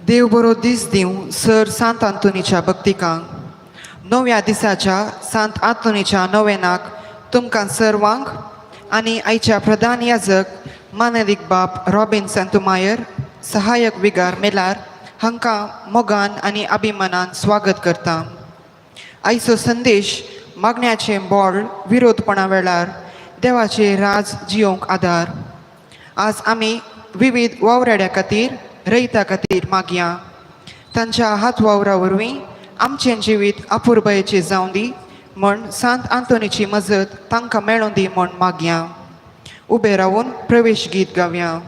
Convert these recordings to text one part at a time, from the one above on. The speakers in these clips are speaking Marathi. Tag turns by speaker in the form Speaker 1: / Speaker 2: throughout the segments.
Speaker 1: देव बरो दीस दिवं सर सांत आंतोनीच्या भक्तिकांक. नव्या दिसाच्या सांत आंतोनीच्या नोवेनाक तुमकां सर्वांक आनी आयच्या प्रधान याजक मानेलीक बाब रॉबिन सांतुमायर, सहाय्यक विगार मेलार हांकां मोगान आनी अभिमानान स्वागत करता. आयचो संदेश मागण्याचे बोल विरोधपणा वेळार देवाचे राज जियोंक आदार. आज आमी विविध वावराड्या खातीर रयता खातीर मागया. तांच्या हात वावरा वरवीं आमचें जिवीत अपुर्बायेचें जावं दी म्हण सांत आंतोनीची मजत तांकां मेळूं दी म्हण मागया. उबे रावून प्रवेश गीत गावया.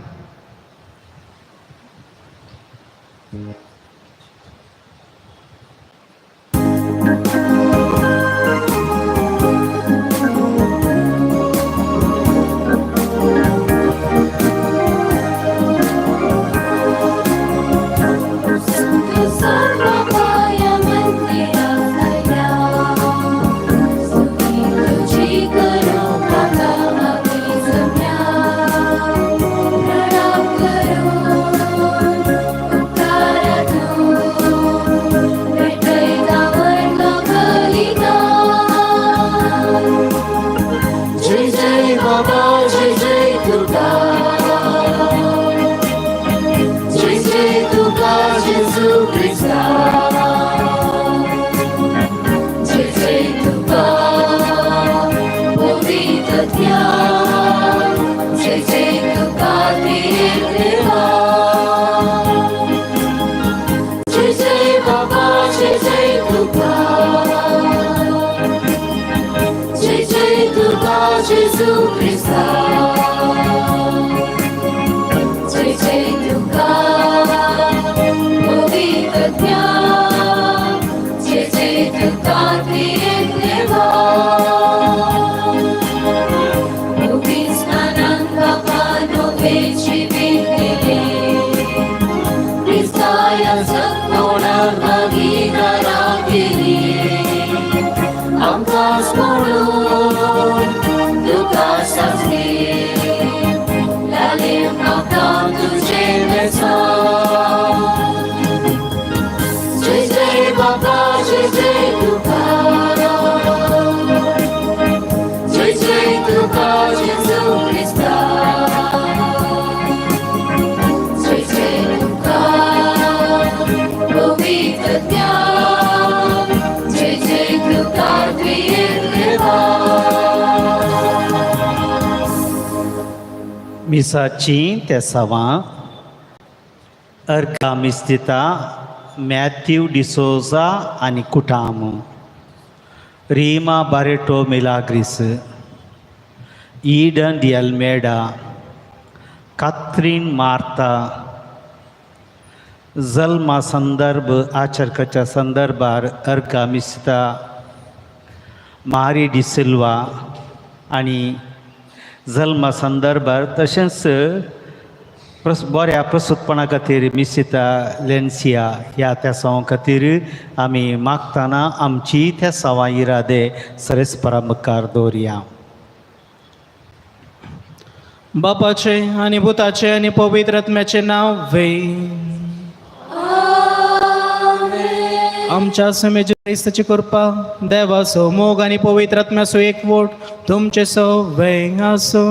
Speaker 2: मिसाची तेसावां अर्का मिस्तिता मॅथ्यू डिसोजा आनी कुटाम. Rima Barreto Milagris, Eden de Almeida, Catherine Marta, जल्मा संदर्भ आचरकाच्या संदर्भार अर्का मिस्ता मारी डिसिल्वा आणि जल्मा संदर्भार तशेंच बऱ्या प्रस्तुतपणा खातीर मिसिता लेन्सिया ह्या त्या सवां खातीर आमी मागताना आमची त्या सवां इरादे सरेस्परा मुखार दवरया.
Speaker 3: बापाचे आणि भुताचे आणि पवित्र आत्म्याचे नाव वे आमच्या समेज क्रिस्ताची कृपा देवाचो मोग आणि पवित्र आत्म्याचो एकवट तुमचे सगळे आसो.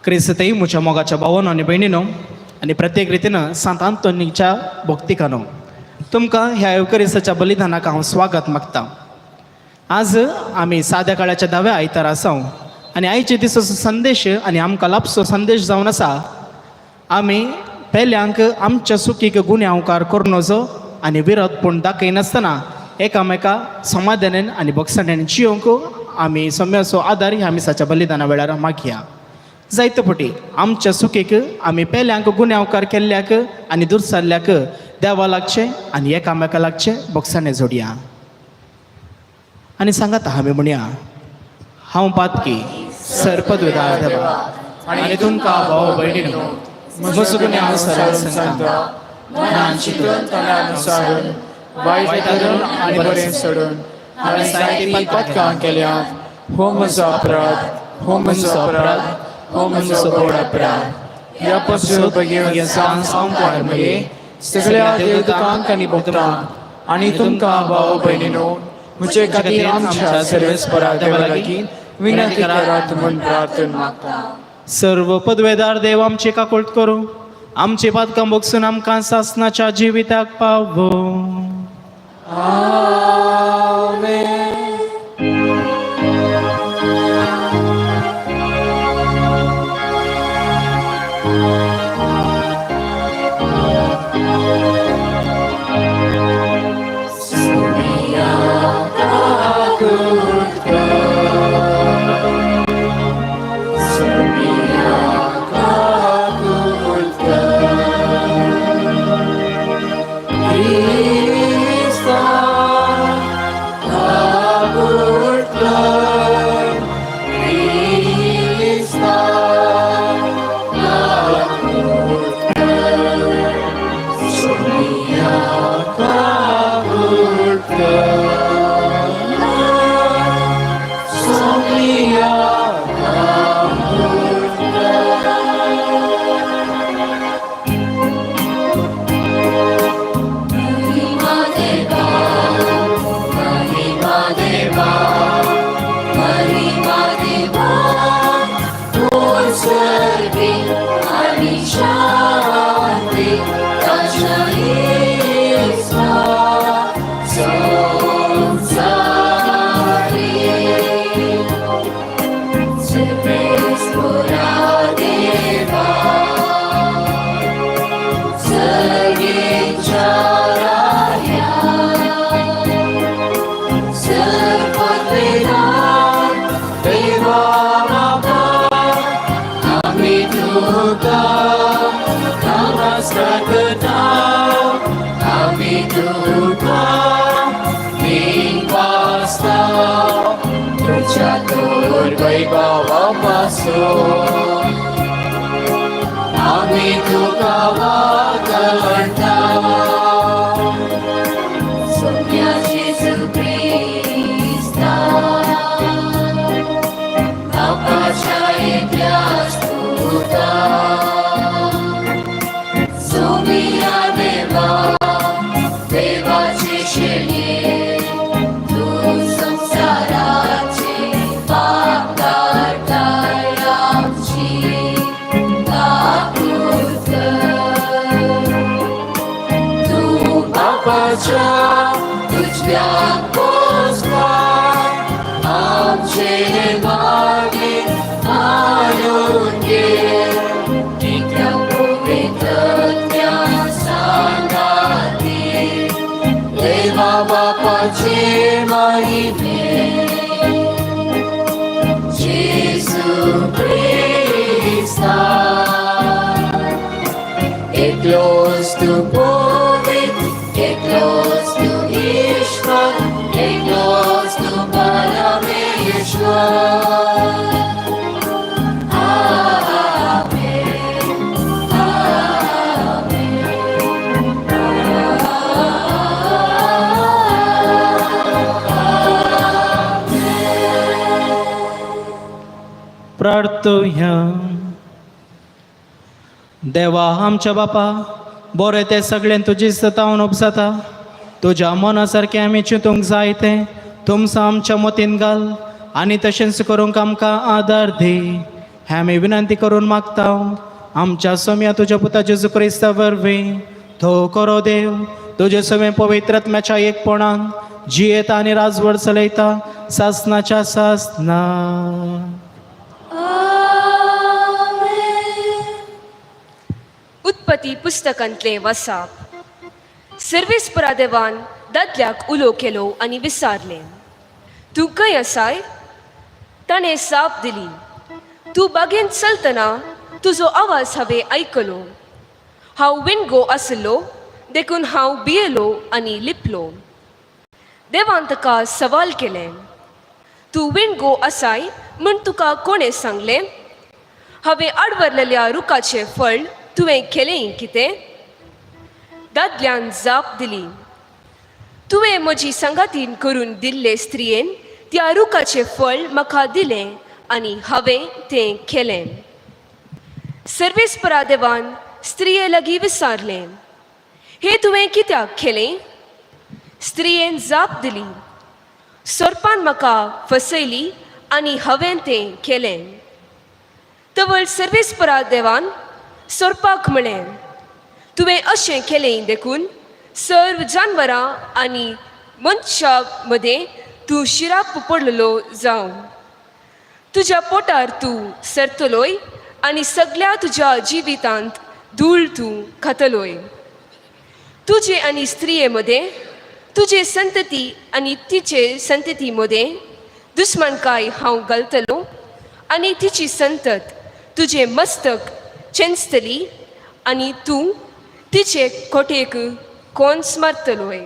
Speaker 3: क्रिस्तई मुच्या मोगाच्या भावानो आणि बहिणीनो आणि प्रत्येक रितीनं सांत आंतोनीच्या भक्तिकानो तुमकां ह्या क्रिस्ताच्या बलिदानाक हांव स्वागत मागता. आज आमी साद्या काळाच्या 10व्या आयतार आसां आणि आयचे दिसाचो संदेश आणि आमकां लाभचो संदेश जावन आसा. आमी पयल्यांक आमच्या चुकीक गुन्यांवकार करून नजो आनी विरोधपूण दाखयनासतना एकामेका समाधानान आनी भक्षणान जियोंक आमी सम्याचो आदार ह्या मिसाच्या बलिदाना वेळार मागया. जायते फावटी आमच्या चुकीक आमी पयल्यांक गुन्यांवकार केल्ल्याक आनी दुरसारल्याक देवा लागचे आनी एकामेका लागचे भक्षणे जोडया. आनी सांगात आमी म्हणया हांव पातकी सर पदवीदार देवा आनी तुमकां भाव भयणीनो म्हजो गुन्यांव सरळ सांगता मनान चिंतून तोंडान विचारून वायट धरून आनी बरें सोडून हांवें जायतीं पातकां केल्यात. हो म्हजो अपराध, हो म्हजो अपराध, हो म्हजो व्हड अपराध. ह्या पासून बेगीन सांगपार मगे सगळ्या देवदूतांक आनी भक्तांक आनी तुमकां भाव भयणीनो म्हजे खातीर आमच्या सर्वेस्परा देवा लागीं विनंती करात म्हूण प्रार्थना मागता. सर्व पदवेदार देव आमची काकूळट करूं आमची पातकां बगसून आमकां सासनाच्या जिविताक पावो.
Speaker 4: आम्ही तुका वागणता सोम्या जेजू ख्रिस्ता बापाच्या एकल्या स्तुता सोम्या देवा देवाचे शेणे तू संसाराचे पाप काढताय आमची तुझ्या पोचवाय आमचे मागे आणून घे त्या पवित्र त्या सांगाती Pace mahime Gesù Christa Eklos tu povit Eklos tu Ishvat Eklos tu Parameshwar
Speaker 3: प्रार्थूया. देवा आमच्या बापा बरें ते सगळें तुजी सतावन उपजाता तुज्या मना सारकें आमी चिंतूंक जाय तें तुमचो आमच्या मतीन घाल आनी तशेंच करूंक आमकां आदार दी हें आमी विनंती करून मागता आमच्या सोम्या तुज्या पुता जेजू क्रिस्ता वरवीं तो करो देव तुजे सोमे पवित्र आत्म्याच्या एकपणान जियेता आनी राजवट चलयता सासनाच्या सासना.
Speaker 5: उत्पत्ती पुस्तकांतले वाचप. सर्वेस्परा देवान दादल्याक उलो केलो आनी विचारले, तूं खंय आसाय? ताणें साप दिली, तूं बागेंत चलतना तुजो आवाज हांवें आयकलो. हांव विणगो आसलो देखून हांव भियेलो आनी लिपलो. देवान ताका सवाल केलें, तूं विणगो आसाय म्हूण तुका कोणें सांगलें? हांवें आडवरलेल्या रुखाचें फळ तुवें केलें कितें? दादल्यान जाप दिली, तुवें म्हजी संगातीन करून दिल्ले स्त्रियेन त्या रुखाचें फळ म्हाका दिलें आनी हांवें तें केलें. सर्वेस्परा देवान स्त्रिये लागीं विचारलें, हें तुवें कित्याक केलें? स्त्रियेन जाप दिली, सोरपान म्हाका फसयली आनी हांवें तें केलें. तवळ सर्वेस्परा देवान सोरपाक म्हळें, तुवें अशें केलें देखून सर्व जानवरां आनी मनशां मदें तूं शिराप पडलेलो जावं. तुज्या पोटार तूं सरतलोय आनी सगळ्या तुज्या जिवितांत धूळ तूं खातलोय. तुजे आनी स्त्रिये मदें तुजे संतती आनी तिचे संतती मदें दुस्मानकाय हांव घालतलो आनी तिची संतत तुजे मस्तक चेंचतली आनी तूं तिचे कोटेक कोंस मारतलोय.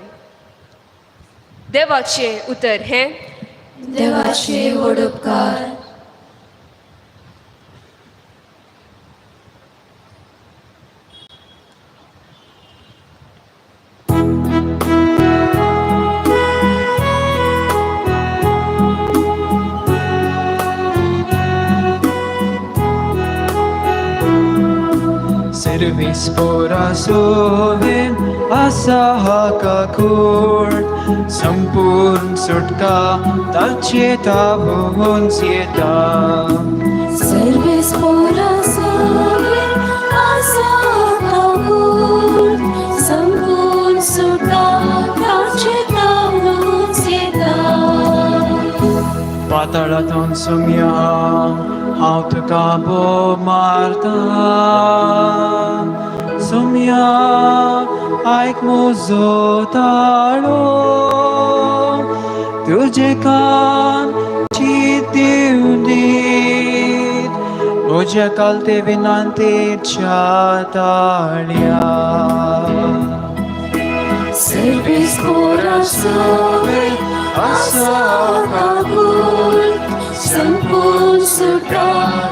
Speaker 5: देवाचें उतर हें,
Speaker 4: देवाचे व्हड उपकार.
Speaker 6: Servispora sovin asa hakakurt Sampurn sutka tacheta vonsieta
Speaker 4: Servespora sovin asa hakakurt Sampurn sutka tacheta vonsieta
Speaker 6: Patalaton sumya हांव तुका बो मारता सोम्या आयक म्हजो ताळो तुजे कान चीत दिवन दीत म्हज्या कालते विनंतेच्या ताळ्या.
Speaker 4: Servespora sovin asa hakakurt Sampurn sutka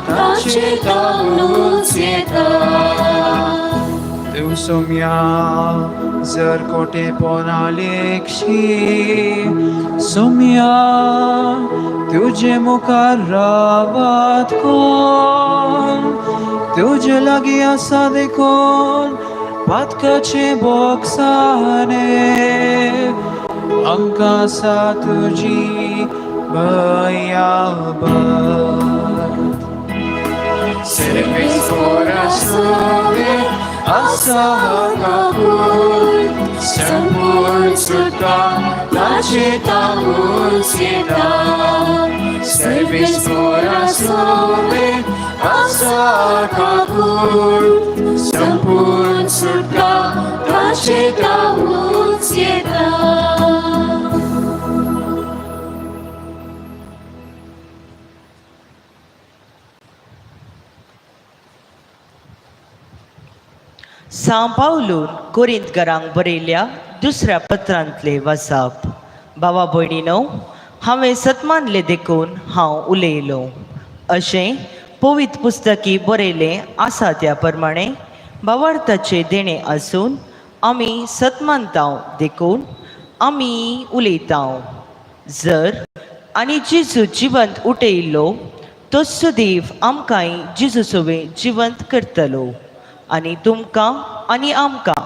Speaker 4: tacheta vonsieta
Speaker 6: Tu somia zar kote ponalekshi somia tuje mukarrabat kon tuje lagi asa dekon patkache boksane amka sa tuji bayabat Servespora sovin asa hakakurt Sampurn sutka tacheta vonsieta Servespora sovin asa hakakurt Sampurn sutka tacheta vonsieta
Speaker 7: सांव पावलून कोरिंतकारांक बरयल्या दुसऱ्या पत्रांतले वाचप. भावा भयणीनो, हांवें सतमानले देखून हांव उलयलो. अशें पवित्र पुस्तकी बरयलें आसा त्या प्रमाणे भावार्थाचे देणे आसून आमी सतमानतांव देखून आमी उलयतांव. जर आनी जेजू जिवंत उठयल्लो तस्सो देव आमकांय जेजू सोबे जिवंत करतलो आनी तुमकां आनी आमकां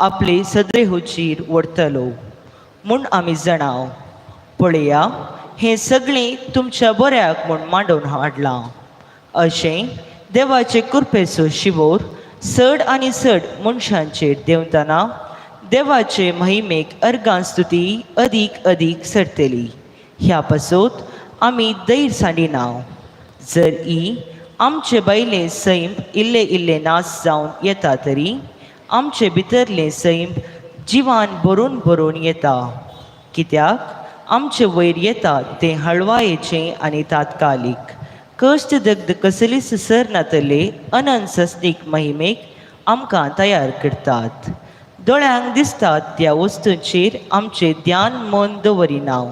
Speaker 7: आपले सद्रेहोचेर व्हरतलो म्हूण आमी जाणाव. पळया, हें सगळें तुमच्या बऱ्याक म्हूण मांडून हाडलां. अशें देवाचे कृपेचो शिवोर चड आनी चड मनशांचेर देंवतना देवाचे महिमेक अर्गां स्तुती अदीक अदीक सरतली. ह्या पासत आमी दैर सांडिनाव. जर आमचे भायलें सैम इल्लें इल्लें नास जावन येता तरी आमचे भितरलें सैम जिवान भरून भरून येता. कित्याक आमचे वयर येता तें हळवायेचें आनी तात्कालीक कश्ट दग्ध कसलीच सरनातले अनंत सस्नीक महिमेक आमकां तयार करतात. दोळ्यांक दिसतात त्या वस्तूंचेर आमचें ध्यान मन दवरिनाव,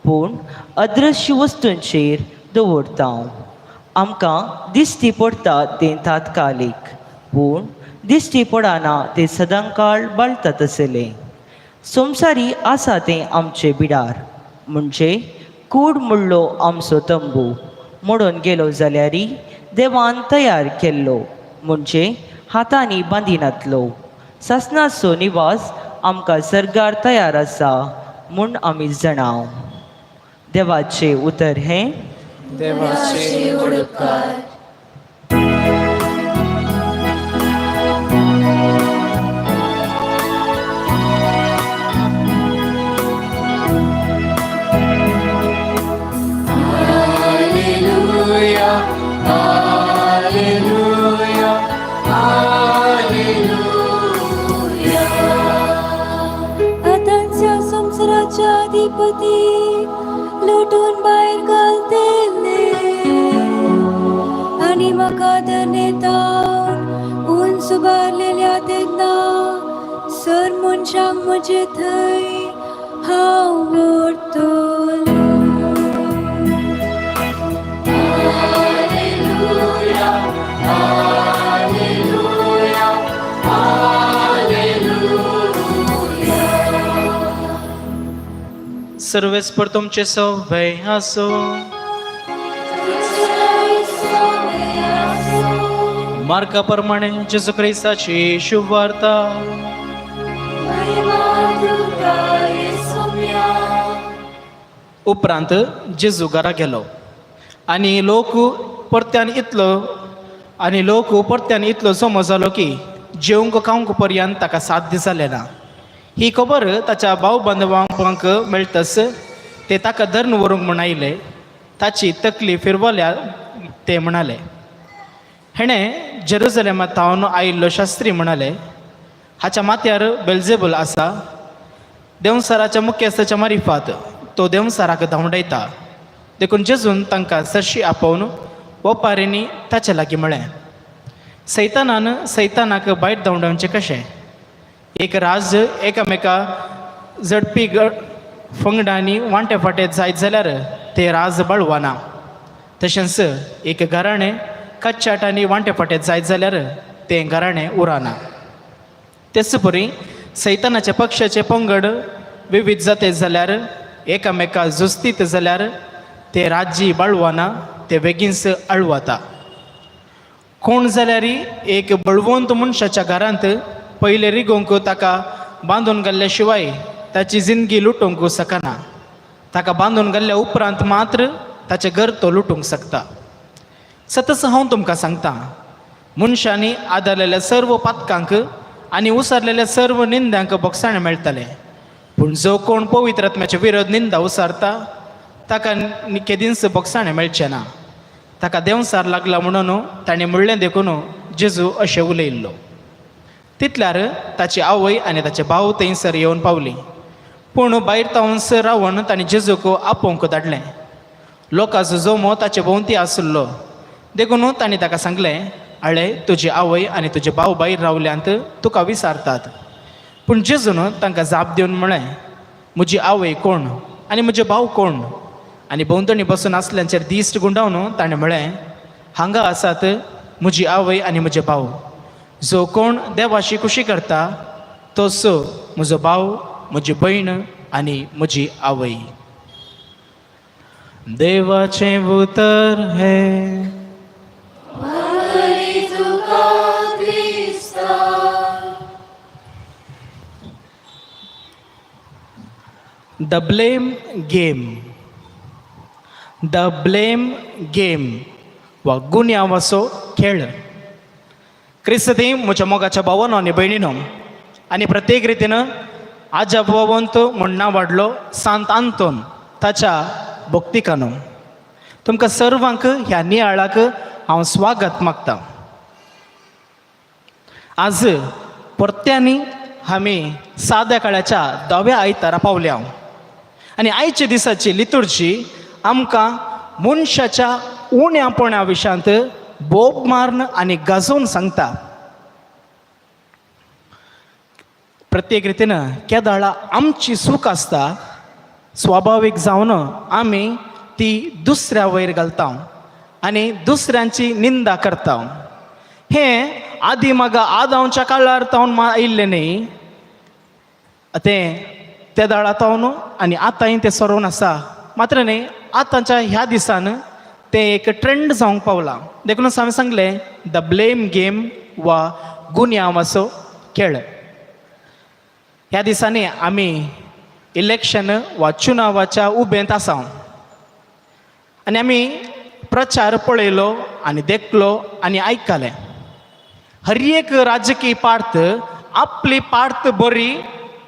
Speaker 7: पूण अदृश्य वस्तूंचेर दवरतांव. आमकां दिश्टी पडटा तें तात्कालीक, पूण दिश्टी पडना तें सदांकाळ बाळटा तसलें. संवसारी आसा तें आमचें बिडार, म्हणजे कूड म्हणलो आमचो तंबू मोडून गेलो जाल्यारय देवान तयार केल्लो, म्हणजे हातांनी बांदिनातलो. सासणाचो निवास आमकां सर्गार तयार आसा म्हूण आमी जाणाव. देवाचें उतर हें
Speaker 6: देवाचे उडकार. Hallelujah, hallelujah, hallelujah.
Speaker 4: आतांच्या संसाराच्या अधिपती लुटून बाहेर घालतेले आणि म्हाका धन्यता उंच उबारलेल्या तेन्ना सर मनशांक म्हजे थंय हांव व्हरतलो.
Speaker 3: सर्वेस्पर तुमचे सवय आसो. मार्का प्रमाणे जेजू ख्रिस्ताची शुभ वार्ता. उपरांत जेजू घरा गेलो आनी लोक परत्यान इतलो समज जालो की जेवंक खावंक पर्यंत ताका 7 दीस जाले ना. ही खबर ताच्या भाव बांदवांक मेळटस ते ताका धरून व्हरूंक म्हूण आयले. ताची तकली फिरवल्या ते म्हणाले. हेणें जेरुसलेमांत थावन आयिल्लो शास्त्री म्हणाले, हाच्या माथ्यार बेल्जेबूल आसा. देंवसाराच्या मुख्यस्थाच्या मारिफात तो देंवसाराक धांवडयता. देखून जेजून तांकां सरशी आपोवन ओपारींनी ताचे लागीं म्हळें, सैतानाक भायर धांवडावचें कशें? एक राज एकामेका झडपी फंगडांनी वांटे फाटें जायत जाल्यार तें राज बळवाना. तशेंच एक घराणें कच्चाटांनी वांटे फाटें जायत जाल्यार तें घराणें उराना. तेच परी सैतानाच्या पक्षाचे पंगड विविध जाते जाल्यार एकामेका झुजतीत जाल्यार तें राज्य बळवाना, तें बेगीनच आळवता. कोण जाल्यार एक बळवंत मनशाच्या घरांत पयले रिगोवंक ताका बांदून घाल्ल्या शिवाय ताची जिंदगी लुटूंक शकना. ताका बांदून घाल्ल्या उपरांत मात्र ताचें घर तो लुटूंक शकता. सतत हांव तुमकां सांगतां, मनशांनी आदारलेल्या सर्व पातकांक आनी उसारलेल्या सर्व निंद्यांक बोगसाणें मेळटलें. पूण जो कोण पवित्र आत्म्याचे विरोध निंदा उसारता ताका केदींच बोगसाणें मेळचें ना. ताका देंवसार लागला म्हणून ताणें म्हणलें देखून जेजू अशें उलयल्लो. तितल्यार ताची आवय आनी ताचे भाव थंयसर येवन पावलीं. पूण भायर तावन रावन ताणें जेजूक आपोवंक धाडलें. लोकांचो जोमो ताचे भोंवती आसलो देखून ताणें ताका सांगलें, हळे तुजी आवय आनी तुजे भाव भायर रावल्यांत तुका विचारतात. पूण जेजून तांकां जाप दिवन म्हळें, म्हजी आवय कोण आनी म्हजे भाव कोण? आनी भोंवतणी बसून आसल्यांचेर दिश्ट गुंडावन ताणें म्हळें, हांगा आसात म्हजी आवय आनी म्हजे भाव. जो कोण देवाची खुशी करता तोच म्हजो भाव, म्हजी भयण आनी म्हजी आवय. देवाचें उतर हे the blame game. The blame game वा गुन्यांवाचो खेळ. क्रिस्ती म्हज्या मोगाच्या भावांनो आनी भयणीनो, आनी प्रत्येक रितीन आजा भगवंत म्हूण नांव वाडलो सांत आंतोन ताच्या भक्तिकानो. तुमकां सर्वांक ह्या नियाळाक हांव स्वागत मागतां. आज परत्यांनी आमी साद्या काळाच्या 10व्या आयतारा पावल्या आनी आयच्या दिसाची लितुर्जी आमकां मनशाच्या उण्यापणा विशांत बोब मारून आनी गाजोवन सांगता. प्रत्येक रितीन केदाळा आमची सूख आसता स्वाभावीक जावन आमी ती दुसऱ्या वयर घालता आनी दुसऱ्यांची निंदा करता. हें आदी म्हाका आदांच्या काळार तावन आयिल्लें न्ही, ते दाळा तावन आनी आतांय तें सरोवन आसा. मात्र न्ही आतांच्या ह्या दिसान तें एक ट्रेंड जावंक पावलां. देखूनच हांवें सांगलें द ब्लेम गेम वा गुन्यांवाचो खेळ. ह्या दिसांनी आमी इलेक्शन वा चुनावाच्या उबेंत आसा आनी आमी प्रचार पळयलो आनी देखलो आनी आयकलें. हर एक राजकीय पार्थ आपली पार्थ बरी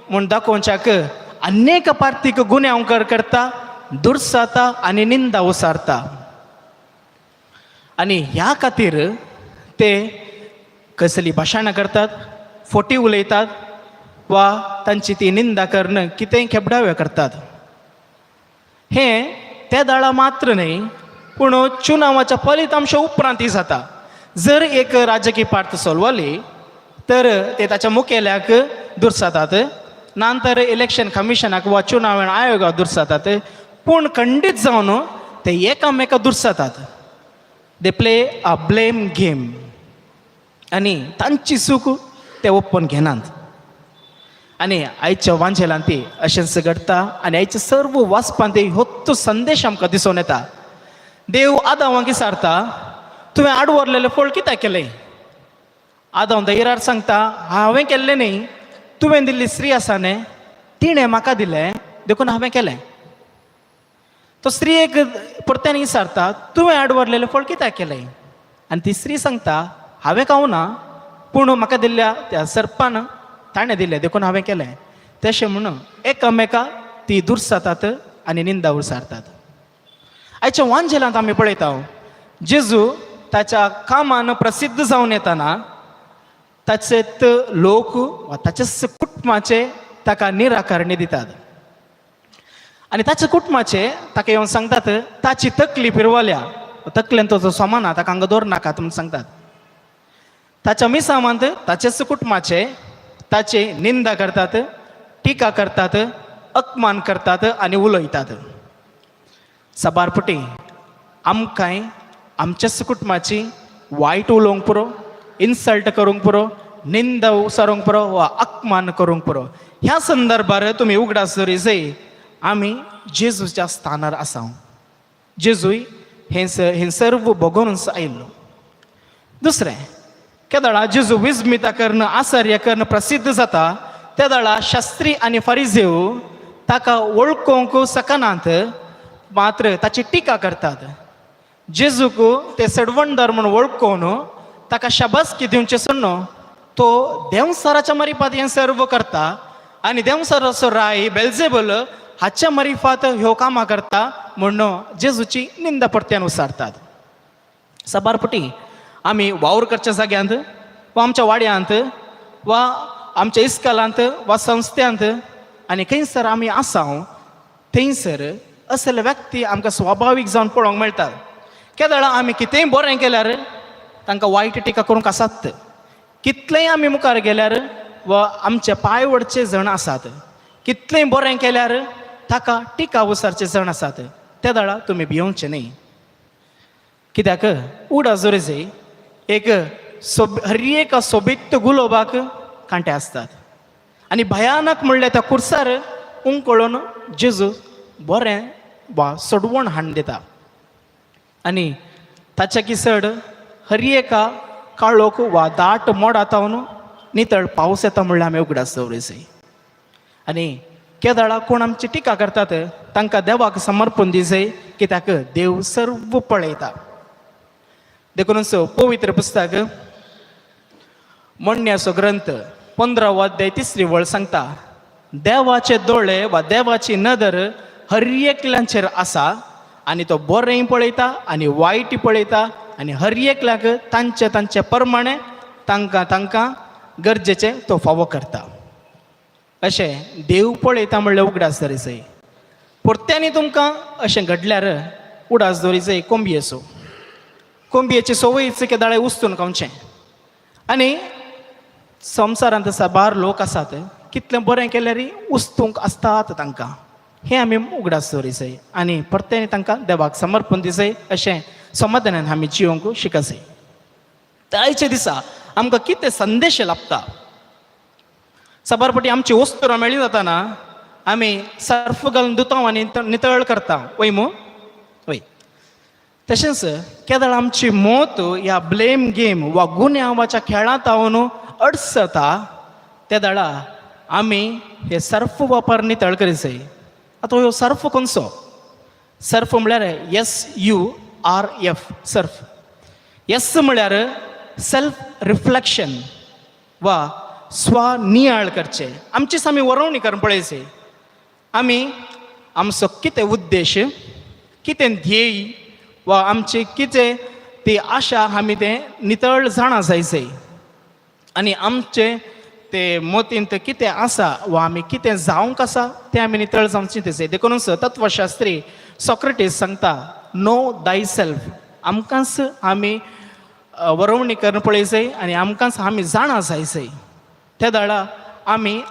Speaker 3: म्हूण दाखोवच्याक अनेक पार्थीक गुन्यांवकार करता, दुर्साता आनी निंदा उसारता. आनी ह्या खातीर ते कसली भाशणां करतात, फोटी उलयतात वा तांची ती निंदा करून कितेंय खेबडाव्यो करतात. हें त्या दाळा मात्र न्ही, पूण चुनावाच्या फलितांशा उपरांतय जाता. जर एक राजकीय पार्थ सोलवली तर ते ताच्या मुखेल्याक दुर्सातात, नंतर इलेक्शन कमिशनाक वा चुनाव आयोगाक दुर्सातात, पूण खंडीत जावन ते एकामेका दुर्सातात. They play a blame game आनी तांची चूक ते ओप्पून घेनात. आनी आयच्या वांजेलांत ती अशेंच घडटा आनी आयच्या सर्व वाचपांत होच संदेश आमकां दिसून येता. देव आदावांक विचारता, तुवें आडवरलेलें फळ कित्याक केलें? आदाव धैर्यार सांगता, हांवें केल्लें न्ही, तुवें दिल्ली स्त्री आसा न्ही तिणें म्हाका दिलें देखून हांवें केलें. तो स्त्रीयेक परत्यान विचारता, तुवें आडवरलेलें फळ कित्याक केलें? आनी ती स्त्री सांगता, हांवें खावं ना, पूण म्हाका दिल्ल्या त्या सर्पान ताणें दिलें देखून हांवें केलें. तशें म्हणून एकामेका ती दुर्सातात आनी निंदा उसारतात. आयच्या वांजेलांत आमी पळयता जेजू ताच्या कामान प्रसिद्ध जावन येताना ताचेच लोक वा ताच्याच कुटुंबाचे ताका निराकारणी दितात. आनी ताच्या कुटुंबाचे ताका येवन सांगतात, ताची तकली फिरवल्या, तकलेन तो जो सामान ताका हांगा दवरनाकात म्हूण सांगतात. ताच्या मिसामांत ताचेच कुटुंबाचे ताचे निंदा करतात, टिका करतात, अपमान करतात आनी उलयतात. साबारपटी आमकांय आमच्याच कुटुंबाची वायट उलोवंक पुरो, इन्सल्ट करूंक पुरो, निंदा उसारूंक पुरो वा अपमान करूंक पुरो. ह्या संदर्भार तुमी उगडास जरी जय आमी जेजूच्या स्थानार आसा. जेजूय हें सर्व भोगूनच आयिल्लो. दुसरें, केदाळा जेजू विस्मिता कर्ण आश्चर्य कर्ण प्रसिद्ध जाता त्या दाळा शास्त्री आनी फारिजेव ताका वळखूंक शकनात, मात्र ताची टिका करतात. जेजूक ते सडवणदार म्हणून वळखून ताका शाबासकी दिवचे सोडून तो देवसाराच्या मारिफात हें सर्व करता आनी देवसाराचो राय बेल्जेबूल हाच्या मारिफात ह्यो कामां करता म्हणून जेजूची निंदा परत्यान उसारतात. साबारपटी आमी वावर करच्या जाग्यांत वा आमच्या वाड्यांत वा आमच्या इस्कॉलांत वा संस्थांत आनी खंयसर आमी आसा थंयसर असले व्यक्ती आमकां स्वाभावीक जावन पळोवंक मेळटात. केदाळा आमी कितेंय बरें केल्यार तांकां वायट टिका करूंक आसात. कितलेंय आमी मुखार गेल्यार वा आमचे पांयवडचे जण आसात, कितलेंय बरें केल्यार ताका टिका उसारचे जण आसात. त्या दाळा तुमी भियोंचे न्ही. कित्याक उडास जोरेजे एक हर एका सोबीत गुलोबाक कांटे आसतात आनी भयानक म्हणल्यार त्या कुर्सार उंकळून जेजू बरें वा सोडवण हाडून दिता आनी ताच्या किसड हर एका काळोख वा दाट मोडातावन नितळ पावस येता म्हणल्यार आमी उगडास दवरचें. आनी केदाळा कोण आमची टिका करतात तांकां देवाक समर्पण दिसय, कित्याक देव सर्व पळयता. देखूनच पवित्र पुस्तक म्हणण्याचो ग्रंथ 15 अध्याय 3 वळ सांगता, देवाचे दोळे वा देवाची नदर हर एकल्यांचेर आसा आनी तो बरेंय पळयता आनी वायट पळयता आनी हर एकल्याक तांचे तांचे प्रमाणे तांकां गरजेचे तो फावो करता. अशें देव पळयता म्हणल्यार उगडास दवरचें. परत्यांनी तुमकां अशें घडल्यार उडास दवरचें. कोंबयेचो कोंबयेची सवयीच केदाळे उस्तून खावचें. आनी संवसारांत आसा बार लोक आसात, कितलें बरें केल्यारय उस्तूंक आसतात तांकां. हें आमी उगडास दवरचें आनी परत्यांनी तांकां देवाक समर्पण दिसय. अशें समाधानान आमी जियोंक शिकचें. आयच्या दिसा आमकां कितें संदेश लाभता. साबारपटी आमची वस्तू मेळ्ळी जाताना आमी सर्फ घालून धुता आनी नितळ करता वय मू वय. तशेंच केदाळ आमची मोत ह्या ब्लेम गेम वा गुन्यांवाच्या खेळांत हांवन अडसता, त्या दाळा आमी हे सर्फ वापर नितळ करीचें. आतां ह्यो सर्फ खंयचो? सर्फ म्हळ्यार SURF सर्फ. S म्हळ्यार सेल्फ रिफ्लेक्शन वा स्वनियाळ करचें. आमचीच आमी वरवणी करून पळयचें. आमी आमचो कितें उद्देश, कितें ध्येय वा आमची कितें ती आशा आमी तें नितळ जाणा जायचें आनी आमचे ते मोतींत कितें आसा वा आमी कितें जावंक आसा तें आमी नितळ जावचें दिसय. देखूनच तत्वशास्त्री सॉक्रेटीस सांगता, नो दाय सेल्फ. आमकांच आमी वरवणी करून पळयचें आनी आमकांच आमी जाणा जायचें. त्या दाळा आमी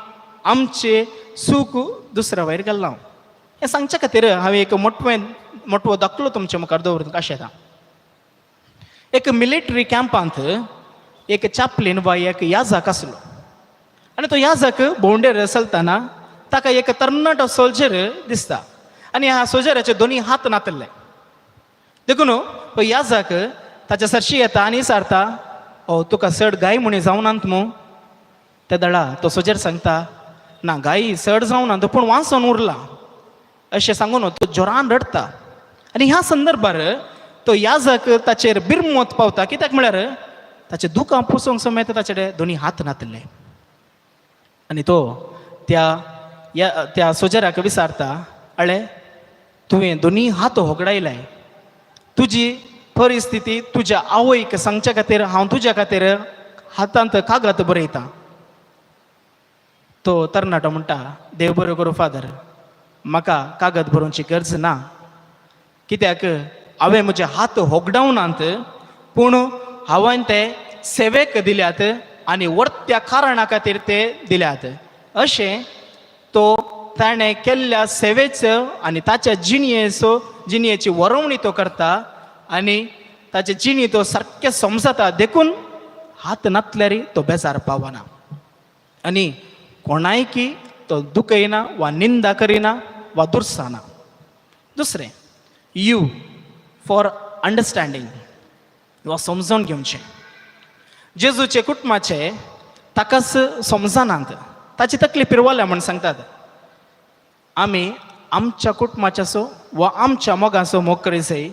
Speaker 3: आमचे सूख दुसऱ्या वयर घालना. हें सांगचे खातीर हांवें एक मोठो दाखलो तुमच्या मुखार दवरून कशें येता. एक मिलिटरी कॅम्पांत एक चापलीन वा एक याजक आसलो आनी तो याजक भोंवडेर चलतना ताका एक तरणाटो सोल्जर दिसता आनी ह्या सोल्जराचे दोनी हात नातल्ले. देखून तो याजक ताच्या सरशी येता आनी विचारता, तुका चड गाय म्हणी जावनात मू? त्या दाळा तो सोल्जर सांगता, ना गायी चड जावनात पूण वाचून उरला. अशें सांगून तो जोरान रडता. आनी ह्या संदर्भार तो याजक ताचेर बिरमोत पावता. कित्याक म्हळ्यार ताचें दुकां पुसूंक समेत ताचे दोनी हात नातले. आनी तो त्या सोजराक विचारता, अळे तुवें दोनी हात होगडायलाय, तुजी परिस्थिती तुज्या आवयक सांगचे खातीर हांव तुज्या खातीर हातांत कागद बरयता. तो तरणाटो म्हणटा, देव बरो करूं फादर, म्हाका कागद बरोवची गरज ना. कित्याक हांवें म्हजे हात होगडावनात पूण हांवें ते सेवेक दिल्यात आनी वर्त्या कारणा खातीर ते दिल्यात. अशें तो ताणें केल्ल्या सेवेचो आनी ताच्या जिणयेची वरवणी तो करता आनी ताचे जिणी तो सारकें समजता. देखून हात नातल्यार तो बेजार पावना आनी कोणायकी तो दुखयना वा निंदा करिना वा दुरसाना. दुसरें, यू फॉर अंडरस्टँडींग वा समजून घेवचें. जेजूचे कुटुंबाचे ताकाच समजनात, ताची तकली पिरवल्या म्हण सांगतात. आमी आमच्या कुटुंबाचो वा आमच्या मोगाचो मोग करीचय,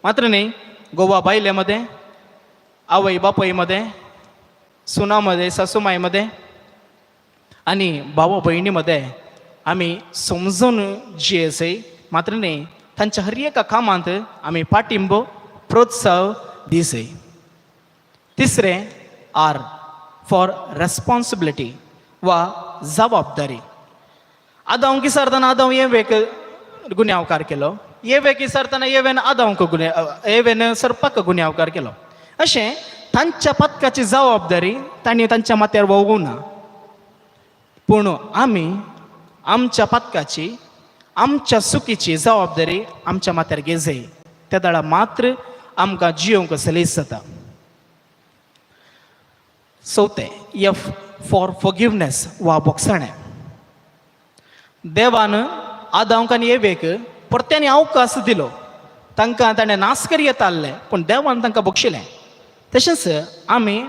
Speaker 3: मात्र न्ही गोवा बायलेमध्ये, आवय बापयमध्ये, सुनामध्ये, सासूमायमध्ये आनी भावा भयणीमध्ये आमी समजून जियेचय, मात्र न्ही तांच्या हर एका कामांत आमी पाठिंबो प्रोत्साह दिसय. तिसरें, आर फॉर रेस्पॉन्सिबिलिटी वा जबाबदारी. आदांक विसरतना आदांव येवेक गुन्यांवकार केलो, येवेक विसरतना येवेन आदांक येवेन सरपाक गुन्यांवकार केलो. अशें तांच्या पथकाची जबाबदारी तांणी तांच्या माथ्यार वळोवंक ना, पूण आमी आमच्या पथकाची आमच्या सुखीची जबाबदारी आमच्या माथ्यार घेजय. त्या दाडा मात्र आमकां जियोंक सलीस जाता. चवथें, एफ फॉर फॉरगिवनेस वा बोगसाणें. देवान आदांक आनी एवेक परत्यांनी अवकाश दिलो. तांकां ताणें नासकरी येताले पूण देवान तांकां बक्षिलें. तशेंच आमी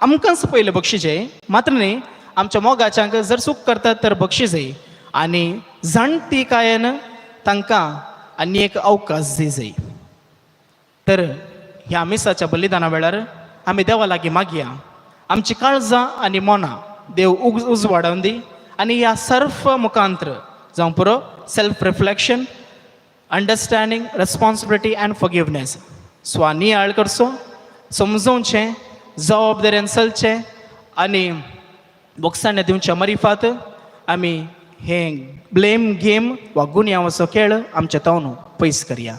Speaker 3: आमकांच पयलें बक्षिचें, मात्र न्ही आमच्या मोगाच्यांक जर सूख करतात तर बक्षिसय, आनी जाणटी कायेन तांकां आनी एक अवकाश दिजय. तर ह्या मिसाच्या बलिदाना वेळार आमी देवा लागीं मागया आमची काळजां आनी मनां देव उजवाडावन दी, आनी ह्या सर्फ मुखांत्र जावं पुरो self reflection, understanding, responsibility and forgiveness स्वा नियाळ करचो, समजोवचें, जबाबदारेन चलचें आनी बोगसाणें दिवच्या मरिफात आमी हे ब्लेम गेम वा गुन्यांवाचो खेळ आमच्या तोंड पयस करया.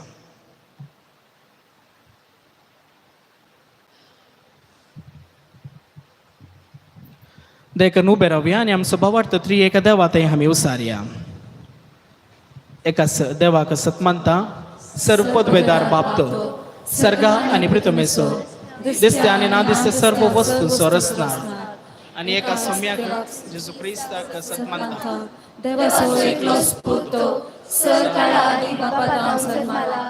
Speaker 3: देखून उबे रावया आनी आमचो भावार्थ त्री एका देवा थंय आमी उसारया. एकाच देवाक सत मानता, सर्व पदवेदार बापतो, सर्गा आनी पृथ्वीचो दिसते आनी ना दिसते सर्व वस्तूंचो रचणार, आनी एका सम्याक जेजू क्रिस्ताक सत मानता.
Speaker 4: देवाचो एकलो स्पुतो सर काळा आनी बापा तांव जल्माला.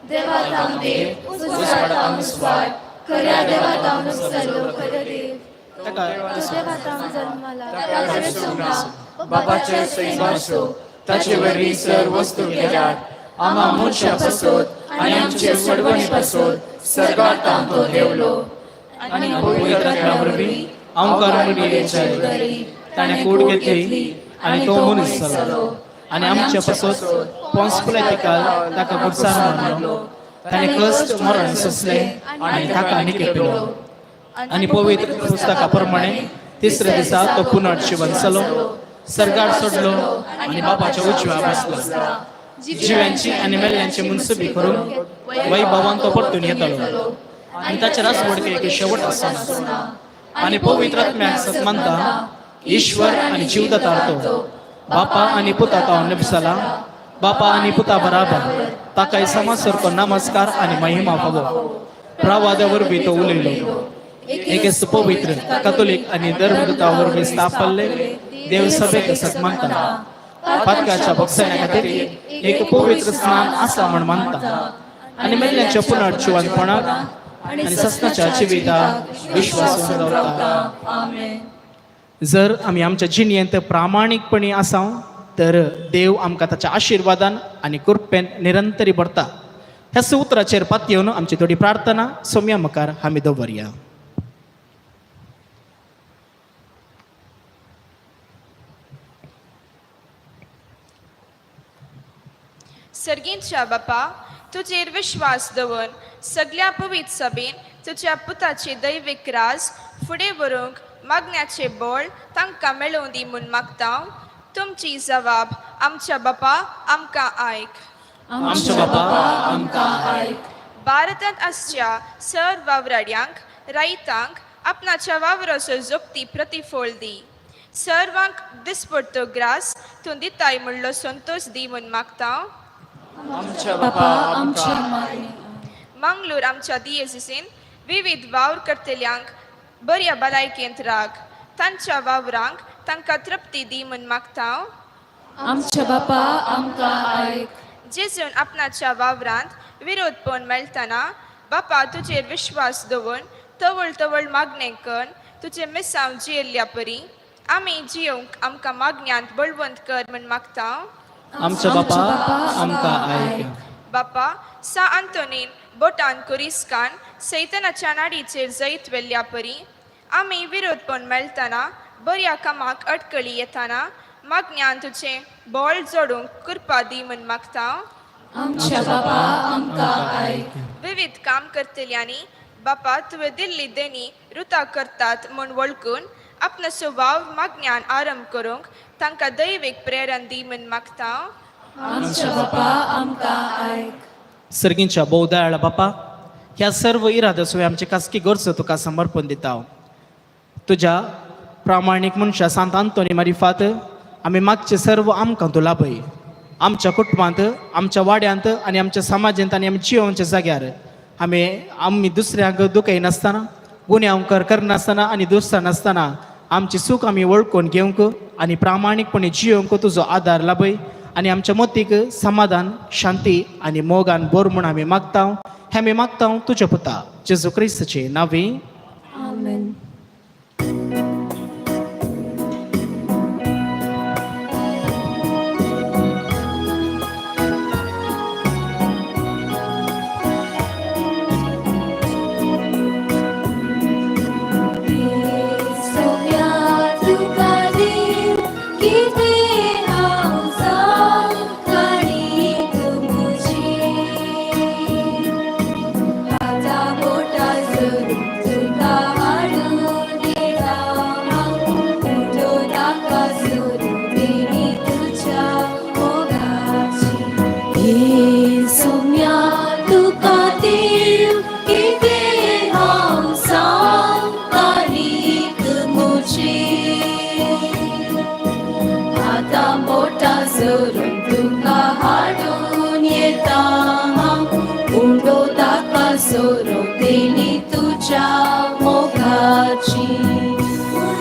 Speaker 4: देवा तांव देव उजवाड तांव उजवाड, खऱ्या देवा तांव सर्व खरे देव. देवा तांव जल्माला ताचे सोंगा बापाचे सैवासो, ताचे वरी सर्व वस्तू केल्यात. आमा मनशा पासोत आनी आमचे वडवणी पासोत सर्गार तांव तो देवलो. आनी पवित्र आत्म्या वरवीं आमकां रुमडी ताणें कूड घेतली आनी तो मनीस जालो. आनी आमच्या पासोत पोंस पिलाताक ताका कुडसार मारलो. ताणें कश्ट मरण सोंसलें आनी ताका निकेपिलो. आनी पवित्र पुस्तका प्रमाणे तिसऱ्या दिसा तो पुनर्जीवन जालो, सर्गार सोडलो आनी बापाच्या उजव्या बसलो. जिव्यांची आनी मेल्ल्यांची मुनसुबी करून वैभवान तो परतून येतालो. आनी ताचे रासवडकेक शेवट आसना. आनी पवित्र आत्म्याक सत मानता, ईश्वर आनी जीवदातार तो, बापा आनी पुता तो निपसला. बापा आनी पुता बराबर ताकाय समासरको नमस्कार आनी महिमा फावो. प्रवादा वरवीं तो उलयलो. एकेच पवित्र कॅथोलीक आनी धर्मदूता वरवीं स्थापल्ले देव सभेक सत मानता. पथकाच्या बोगसाण्या खातीर एक पवित्र स्नान आसा म्हण मानता. आनी मेल्ल्यांच्या पुनर्जीवनपणाक आनी सस्नाच्या जिविताक विश्वास दवरता. जर आमी आमच्या जिणेंत प्रामाणीकपणी आसां तर देव आमकां ताच्या आशिर्वादान आनी कृपेन निरंतरी भरता. ह्या सुत्राचेर पातयेवन आमची थोडी प्रार्थना सोम्या मुखार आमी दवरया.
Speaker 8: सर्गींच्या बापा, तुजेर विश्वास दवरून सगळ्या पवित्र सभेन तुज्या पुताचे दैविक राज फुडें व्हरूंक मागण्याचे बळ तांकां मेळोवन दी म्हूण मागता. तुमची जबाब आमच्या बापा आमकां आयक.
Speaker 3: आमच्या बापा आमकां आयक.
Speaker 8: भारतांत आसच्या सर वावराड्यांक रायतांक आपणाच्या वावराचो जोगती प्रतिफळ दी. सर्वांक दिसपडटो ग्रास तूं दिताय म्हणलो संतोष दी म्हूण मागता.
Speaker 6: आमच्या बापा आमच्या मागणी.
Speaker 8: मंगळूर आमच्या दियेसीसीन विविध वावर करतल्यांक बऱ्या भलायकेंत राख. तांच्या वावरांक तांकां तृप्ती दी म्हूण मागता.
Speaker 4: आमच्या बापा आमकां आयक.
Speaker 8: जेजून आपणाच्या वावरांत विरोधपण मेळटना बापा तुजेर विश्वास दवरून तवळ तवळ मागणें कर. तुजे मिसांव जियेल्ल्या परी आमी जियोंक आमकां मागण्यांत बळवंत कर म्हूण मागता.
Speaker 3: आमच्या बापा आमकां आयक.
Speaker 8: बापा, सा आंतोनीन बोटान कुरिस्कान सैतानाच्या नाडीचेर जैत वेल्ल्या परी आमी विरोधपण मेळटना बऱ्या कामाक अडकळी येताना मागण्यान तुजें बोळ जोडूंक कृपा दी म्हूण मागता.
Speaker 4: आमच्या बापा आमकां आयक.
Speaker 8: विविध काम करतल्यांनी बापा तुवें दिल्ली देणी रुता करतात म्हूण वळखून आपणाचो वाव मागण्यान आरंभ करूंक तांकां दैवीक प्रेरण दी म्हूण मागता.
Speaker 4: आमच्या बापा आमकां आयक.
Speaker 3: सर्गींच्या बोवदाळ बापा, ह्या सर्व इराद्याशिवाय आमची खासगी गरज तुका समर्पण दिता. तुझ्या प्रामाणिक मनशा सांत आंतोनी मारिफात आम्ही मागचे सर्व आमकां तूं लाभय. आमच्या कुटुंबांत, आमच्या वाड्यांत आणि आमच्या समाजांत आणि आमच्या जिवांच्या जाग्यार आम्ही दुसऱ्यांक दुखय नासतना, गुन्यांवकार करनासतना आणि दुसरा नासतना आमची चूक आम्ही वळखून घेवंक आणि प्रामाणिकपणे जियोंक तुजो आदार लाभय. आणि आमच्या मतीक समाधान, शांती आणि मोगान बोर म्हूण आमी मागता. हे आमी मागता तुज्या पुता जेजू क्रिस्ताचे नांवी.
Speaker 4: आमेन.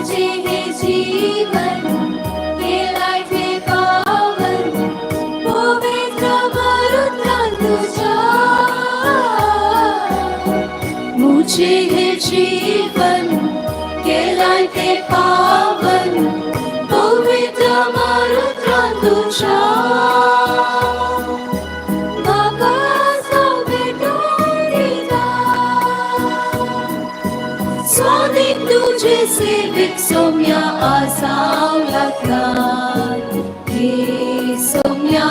Speaker 4: मुझे हे जीवन केलाय ते पावन पवित्र मरुद्रान तुझ्या. मुझे हे जीवन केलाय ते पावन पवित्र मरुद्रान तुझ्या. तुझे सेविक सोम्या आसाव लागतात. हे सोम्या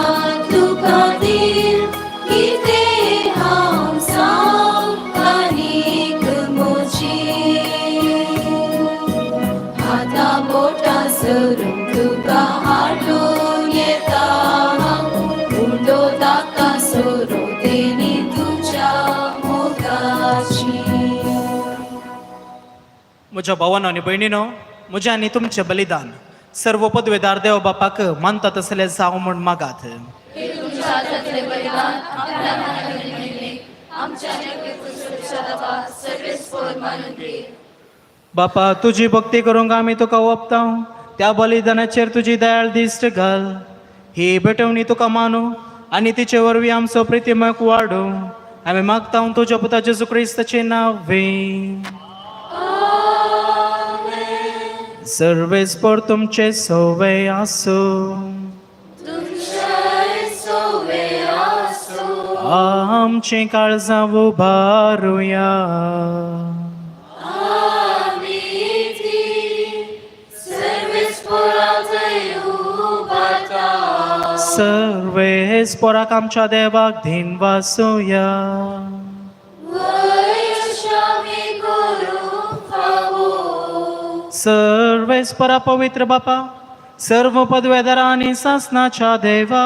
Speaker 4: तुका दिल किते हांव सांग आनीक मोची. हाता बोटा सरून तुका हाडून येता उंडो ताका सोरो देनी तुझ्या मोगाची.
Speaker 3: म्हज्या भावांनो आनी भयणीनो, म्हजें आनी तुमचें बलिदान सर्व पदवेदार देव बापाक मानता तसलें जावं म्हूण मागात. बापा, तुजी भक्ती करूंक आमी तुका ओपता. त्या बलिदानाचेर तुजी दयाळ दिश्ट घाल. ही भेटवणी तुका मानू आनी तिचे वरवीं आमचो प्रितीमक वाडू. आमी मागता तुज्या पुता जेजू क्रिस्ताचे नांवे. सर्वेस पर तुमचे सोवे आसो. आमची काळजां उबारुया. सर्वेस पोराक आमच्या देवाक धीन वासुया. सर्वेस परा पवित्र बापा, सर्व पदवेदारा आणि सासनाच्या देवा,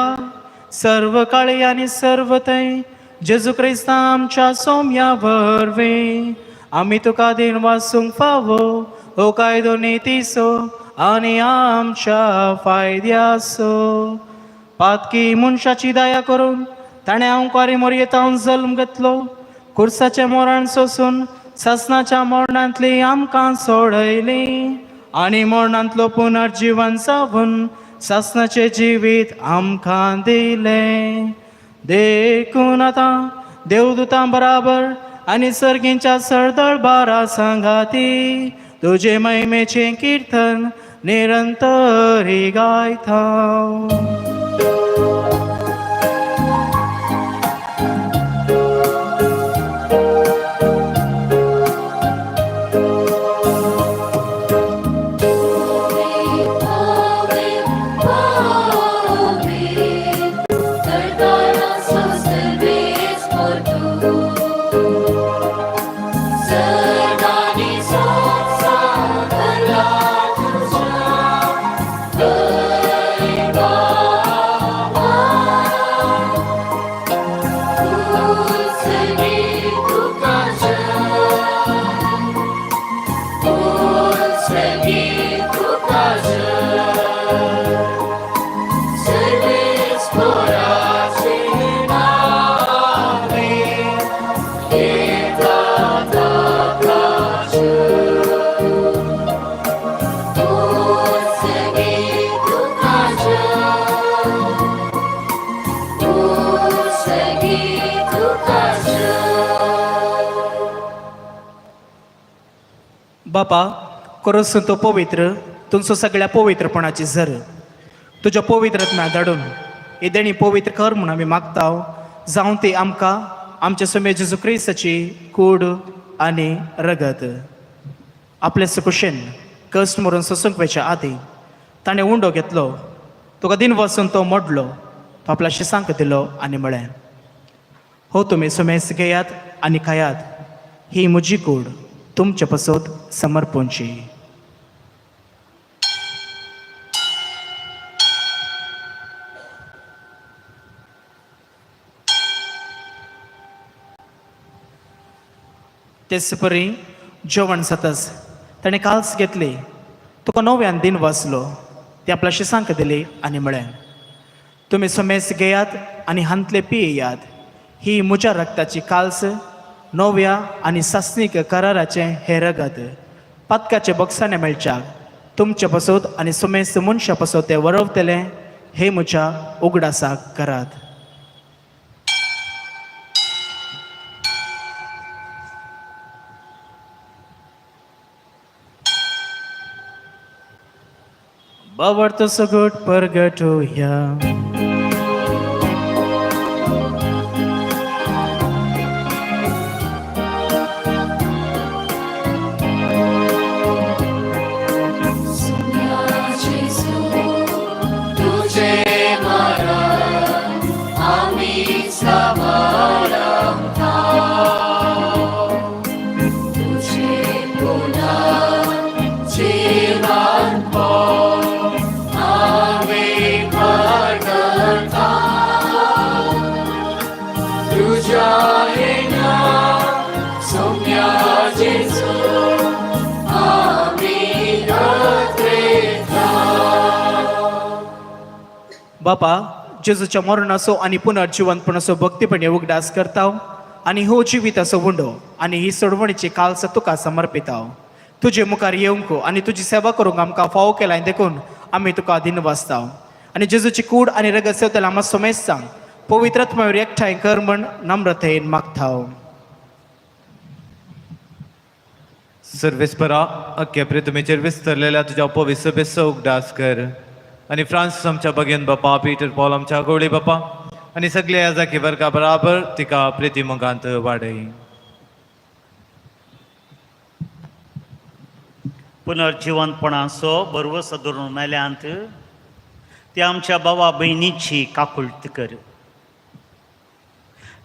Speaker 3: सर्व काळी आणि सर्व तै जेजू क्रिस्ता आमच्या सोम्या वरवीं आमी तुका दिन वासूंक फावो. हो कायदो नितीसो आनी आमच्या फायद्यासो. पातकी मनशाची दया करून ताणें अंकारी मोरयेतावन जल्म घेतलो. खुर्साचें मोरण सोसून सासनाच्या मरणांतली आमकां सोडयली आनी मरणांतलो पुनर्जीवन जावन सासनाचें जिवीत आमकां दिलें. देखून आतां देवदूतां बराबर आनी सर्गींच्या सरदळ बारा सांगाती तुजे महिमेचें किर्तन निरंतरी गायता.
Speaker 4: God.
Speaker 3: बापा करोसून तो पवित्र तुमचो सगळ्या पवित्रपणाची झर तुझ्या पवित्रत्म्या धाडून हे देणी पवित्र कर म्हणून आमी मागताव जावं ती आमकां आमच्या समेत जेजू क्रिस्ताची कूड आनी रगत आपले सुकुशेन कश्ट मरून सोसूंक वेच्या आदी ताणें उंडो घेतलो तुका दिन वचून तो मोडलो तो आपल्या शिसांक दिलो आनी म्हळें हो तुमी सुमेस घेयात आनी खायात ही म्हजी कूड तुमचे पसोत समर्पणची तेच परी जेवण जाताच ताणें काल्स घेतली तुका नव्यान दिन वाचलो ते आपल्या शिसांक दिली आनी म्हळें तुमी सुमेस घेयात आनी हांतले पियेयात ही म्हज्या रक्ताची काल्स नव्या आनी सासणीक कराराचे हे रगत पातकाचे बक्षाने मेळच्याक तुमचे पसोत आनी सुमेस मनशा पसोत ते वरवतले हे म्हज्या उगडासाक करात बावरतो सगोट परगटोया बापा जेजूच्या मरणाचो आनी पुनर्जिवंतपणाचो भक्तीपणे उगडास करताव आनी हो जिविताचो उंडो आनी ही सोडवणीची काल्स तुका समर्पिताव तुजे मुखार येवंक आनी तुजी सेवा करूंक आमकां फावो केलाय देखून आमी तुका दिन वाचताव आनी जेजूची कूड आनी रगत सेवतले आमकां समेज सांग पवित्रत्म्यावर एकठांय कर म्हण नम्रतेन मागताव
Speaker 9: सर्वेस्परा अख्ख्या प्रितमेचेर विस्तरलेल्या तुज्या पवित्र सभेचो उगडास कर आनी फ्रांसीस आमच्या भगियन बापा पीटर पॉल आमच्या गोळी बापा आनी सगळे याजाकी वर्गा बराबर तिका प्रितीमोगांत वाडय
Speaker 2: पुनर्जिवंतपणाचो बरवसो धरून आयल्यांत ते आमच्या भावा भयणीची काकुळट कर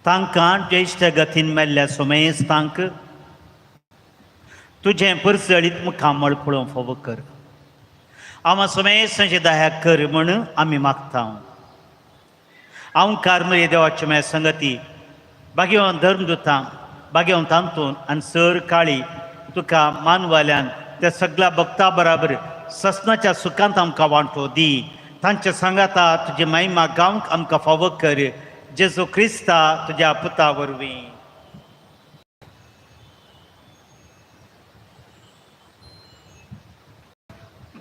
Speaker 2: तांकां ज्येश्ठ गतीन मेल्ल्या सुमेस तांक तुजें परसळीत मुखार मळपळोवंक फावो कर आमा सुमेसांचे दया कर म्हण आमी मागता हांव कार्मेलीं देवाचे म्हळ्या संगती भाग्यवान धर्मदुतांक भाग्यवान तांतून आनी सर काळी तुका मानवाल्यान त्या सगळ्या भक्तां बराबर ससनाच्या सुखांत आमकां वांटो दी तांच्या सांगाता तुजी महिमा गावंक आमकां फावो कर जेजू क्रिस्ता तुज्या पुता वरवीं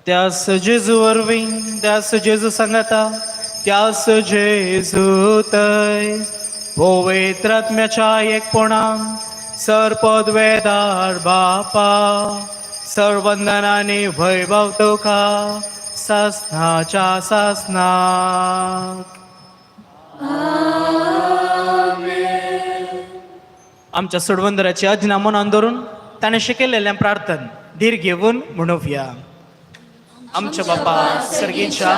Speaker 3: त्यास जेजू वरवीं त्यास जेजू सांगाता त्यास जेजू तय पवित्रात्म्याच्या एकपणान सरपद वेदार बापा सर्वंदनानी वैभव तुका सासनाच्या सासनाक आमच्या सोडवंदराची आज्ञा मनान धरून ताणें शिकयलेल्या प्रार्थन धीर घेवन म्हणुया आमच्या बापा सर्गीच्या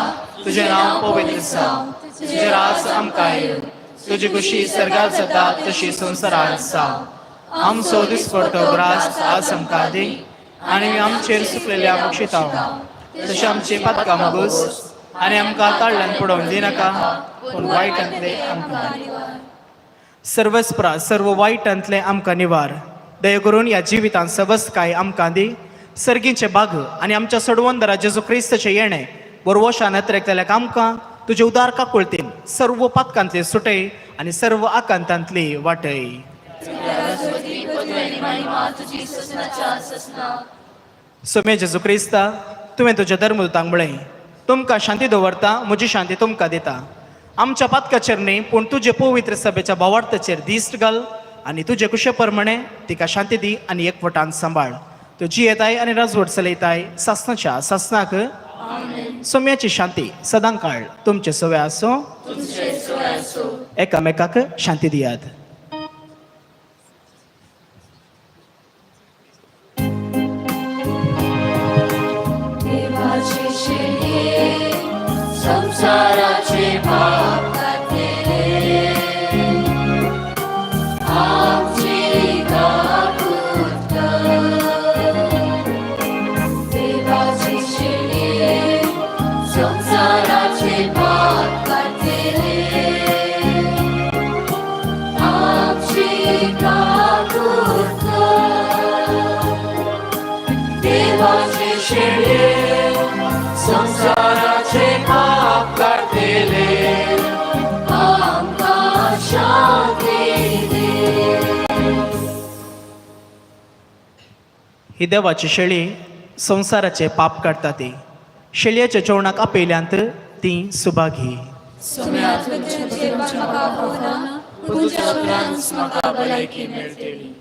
Speaker 3: तुझें नांव पवित्र जावं तुजें राज आमकां येवं तुजी खुशी सर्गात जाता तशी संवसारांत जावं आमचो दिसपडटो ग्रास आज आमकां दी आनी आमचेर सुकलेल्या मुक्षिताव तशें आमची पातकां मागूस आनी आमकां ताळ्यान पडोवन दिनाका पूण वायटांतले आमकां सर्वस्परा सर्व वायटांतले आमकां निवार दया करून ह्या जिवितांत सबस काय आमकां दी सर्गींचे बाग आणि आमच्या सडवंदरा जेजू क्रिस्तचे येणे बरोबर शानत रेकतल्या आमकां तुझे उदार काकुळतेन सर्व पातकांतले सुटय आणि सर्व आकांतांतली वाटय. सोमे जेजू क्रिस्ता तुवें तुझ्या धर्मदूतांक म्हळें तुमकां शांती दवरता म्हजी शांती तुमकां दिता. आमच्या पातकाचेर न्ही पूण तुजे पवित्र सभेच्या भावार्थाचेर दिश्ट घाल आनी तुजे कुशे प्रमाणे तिका शांती दी आनी एकवटान सांबाळ. तुजी येताय आनी राजवट चलयताय सासणाच्या सासणाक. सोम्याची शांती सदां काळ तुमचे सवय आसो. एकामेकाक शांती दियात.
Speaker 4: देवाचे शेळे संसाराचे पाप काढले आमची काकुळट. देवाचे शेळे संसाराचे पाप काढले आमची काकुळट. देवाचे शेळे संसाराचे पाप काढले आमकां शांती दे.
Speaker 3: ही देवाची शेळी संसाराचे पाप काडटा ती. शेळयेच्या जेवणाक आपयल्यांत ती सुभागी.
Speaker 4: सोम्यात तुझे म्हाका भोवना तुझ्या उपरांत म्हाका भलायकी मेळटली.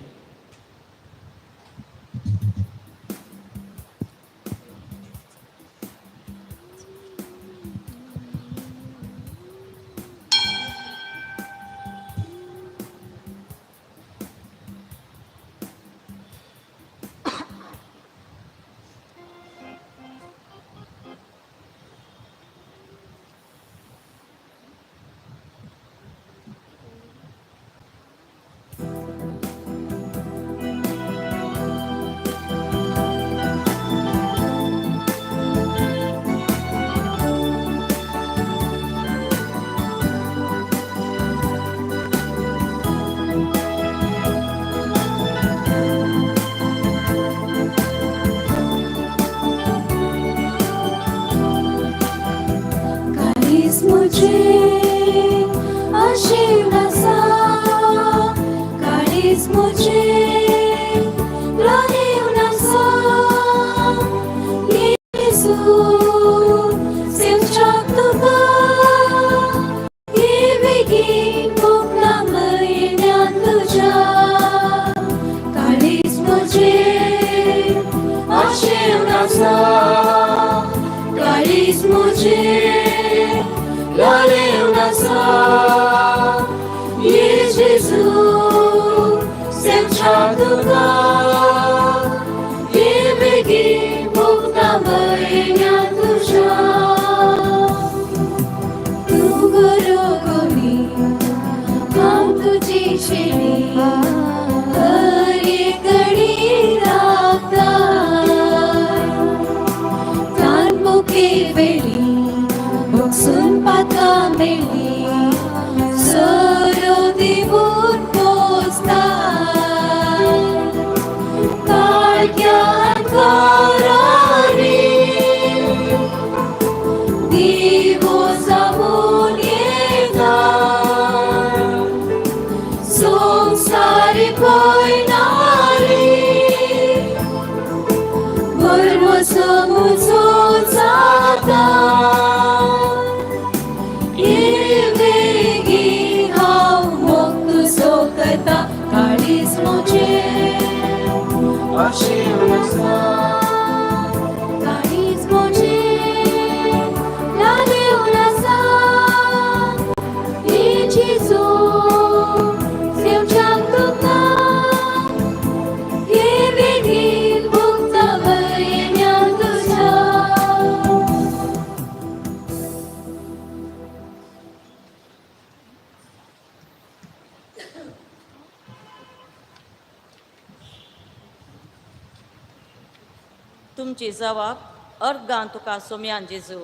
Speaker 6: तुमची जबाब अर्गां तुका सोम्यान जेजू.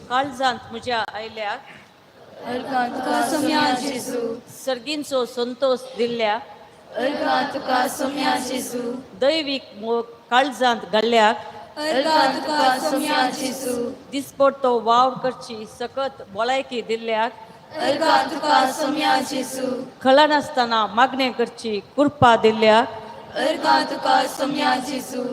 Speaker 6: काळजांत म्हज्या आयल्याक
Speaker 4: अर्गां तुका सोम्यान जेजू.
Speaker 6: सर्गींचो संतोष दिल्ल्या
Speaker 4: अर्गा तुका सोम्या जेजू
Speaker 6: दैवीक मोग काळजांत घाल्ल्याक
Speaker 4: अर्गा तुका सोम्या जेजू
Speaker 6: दिसपडतो वावर करची सकत भलायकी दिल्ल्याक
Speaker 4: अर्गा तुका सोम्या जेजू
Speaker 6: खला नासतना मागणे करची कृपा दिल्ल्याक
Speaker 4: अर्गा तुका सोम्या जेजू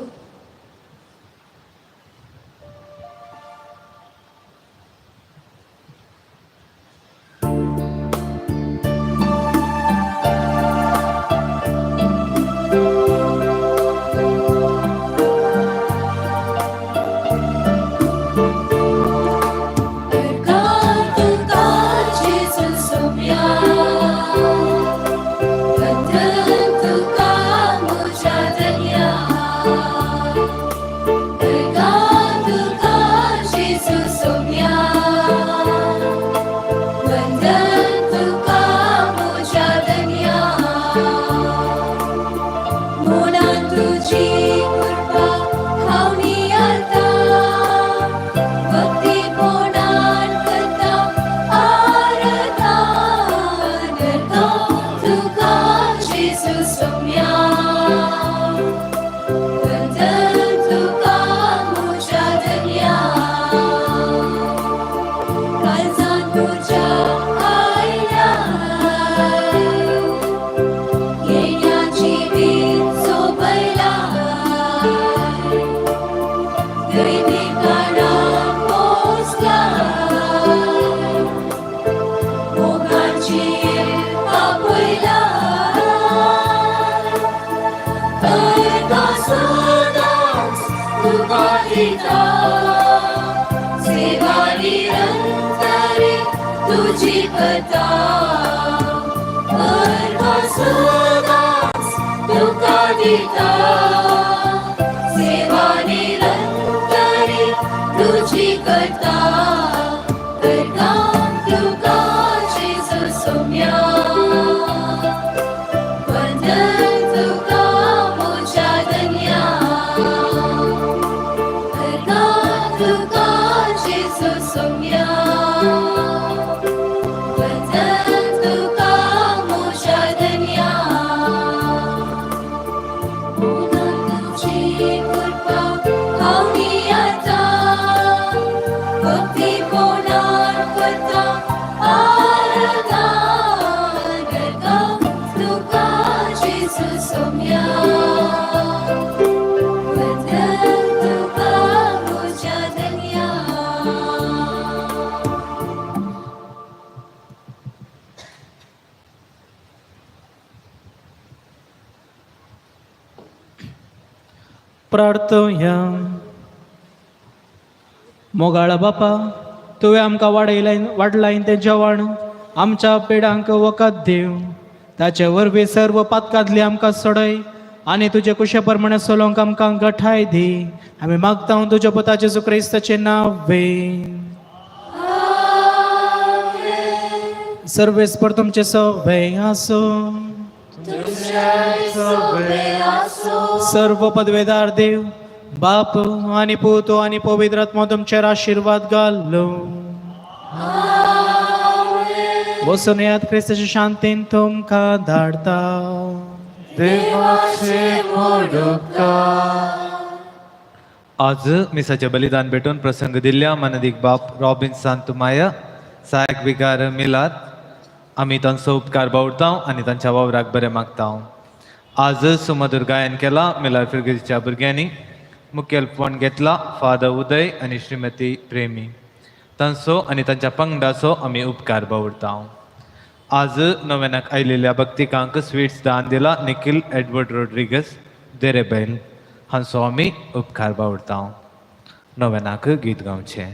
Speaker 4: तुझी कथा तुका दिता सेवा निरंतरी तुझी कथा अर्गा तुका जेजू सोम्या वंदन तुका मोच्या धन्या अर्गा तुका जेजू सोम्या
Speaker 3: प्रार्थया मोगाळा बापा तुवें आमकां वाडलाय तें जेवण आमच्या पेडांक वखद देव ताचे वरवीं सर्व पातकांतली आमकां सोडय आनी तुजे कुशे प्रमाणे सोलोंक आमकां घटाय दी आमी मागता तुज्या पुता जेजू क्रिस्ताचें नांवें सर्वेस्पर तुमचे सवय आसो सर्व पदवेदार देव बाप आणि पुतो आणि पवित्र आत्मा तुमचेर आशीर्वाद घालो बसून यात ख्रिस्ताच्या शांतीन तुमकां धाडता
Speaker 9: आज मिसाचे बलिदान भेटून प्रसंग दिल्ल्या मानदिक बाप रॉबिन सांतुमाया सहायक विकार मिलाद आमी तांचो उपकार बावडता आनी तांच्या वावराक बरें मागता आज सुमधुर गायन केला मिलार फिरगिरीच्या भुरग्यांनी मुखेलपण घेतला फादर उदय आनी श्रीमती प्रेमी तांचो आनी तांच्या पंगडाचो आमी उपकार बावडता आज नव्यानाक आयिल्ल्या भक्तिकांक स्वीट्स दान दिला निखिल एडवर्ड रोड्रिगस देरेबेल हांचो आमी उपकार बावडता नव्यानाक गीत गावचें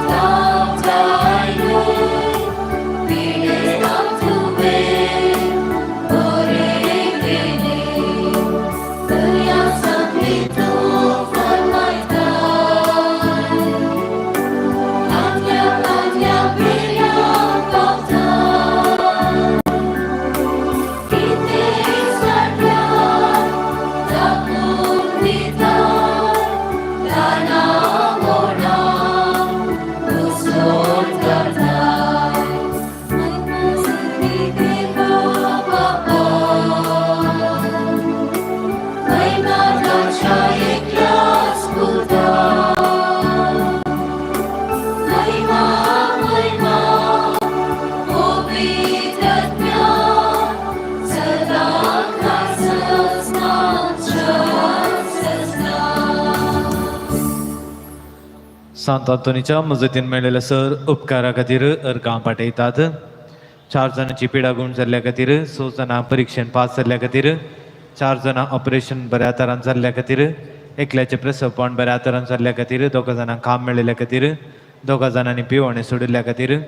Speaker 4: Love
Speaker 9: सांत अंतोनीच्या मजतीन मेळिल्ल्या सर उपकारा खातीर अर्गां पाठयतात. 4 जाणांची पिडा गुण जाल्ल्या खातीर, 6 जाणां परिक्षेन पास जाल्ल्या खातीर, 4 जाणां ऑपरेशन बऱ्या तरान जाल्ल्या खातीर, एकल्याचें प्रसवपण बऱ्या तरान जाल्ल्या खातीर, 2 जाणांक काम मेळिल्ल्या खातीर, 2 जाणांनी पिवणे सोडिल्ल्या खातीर,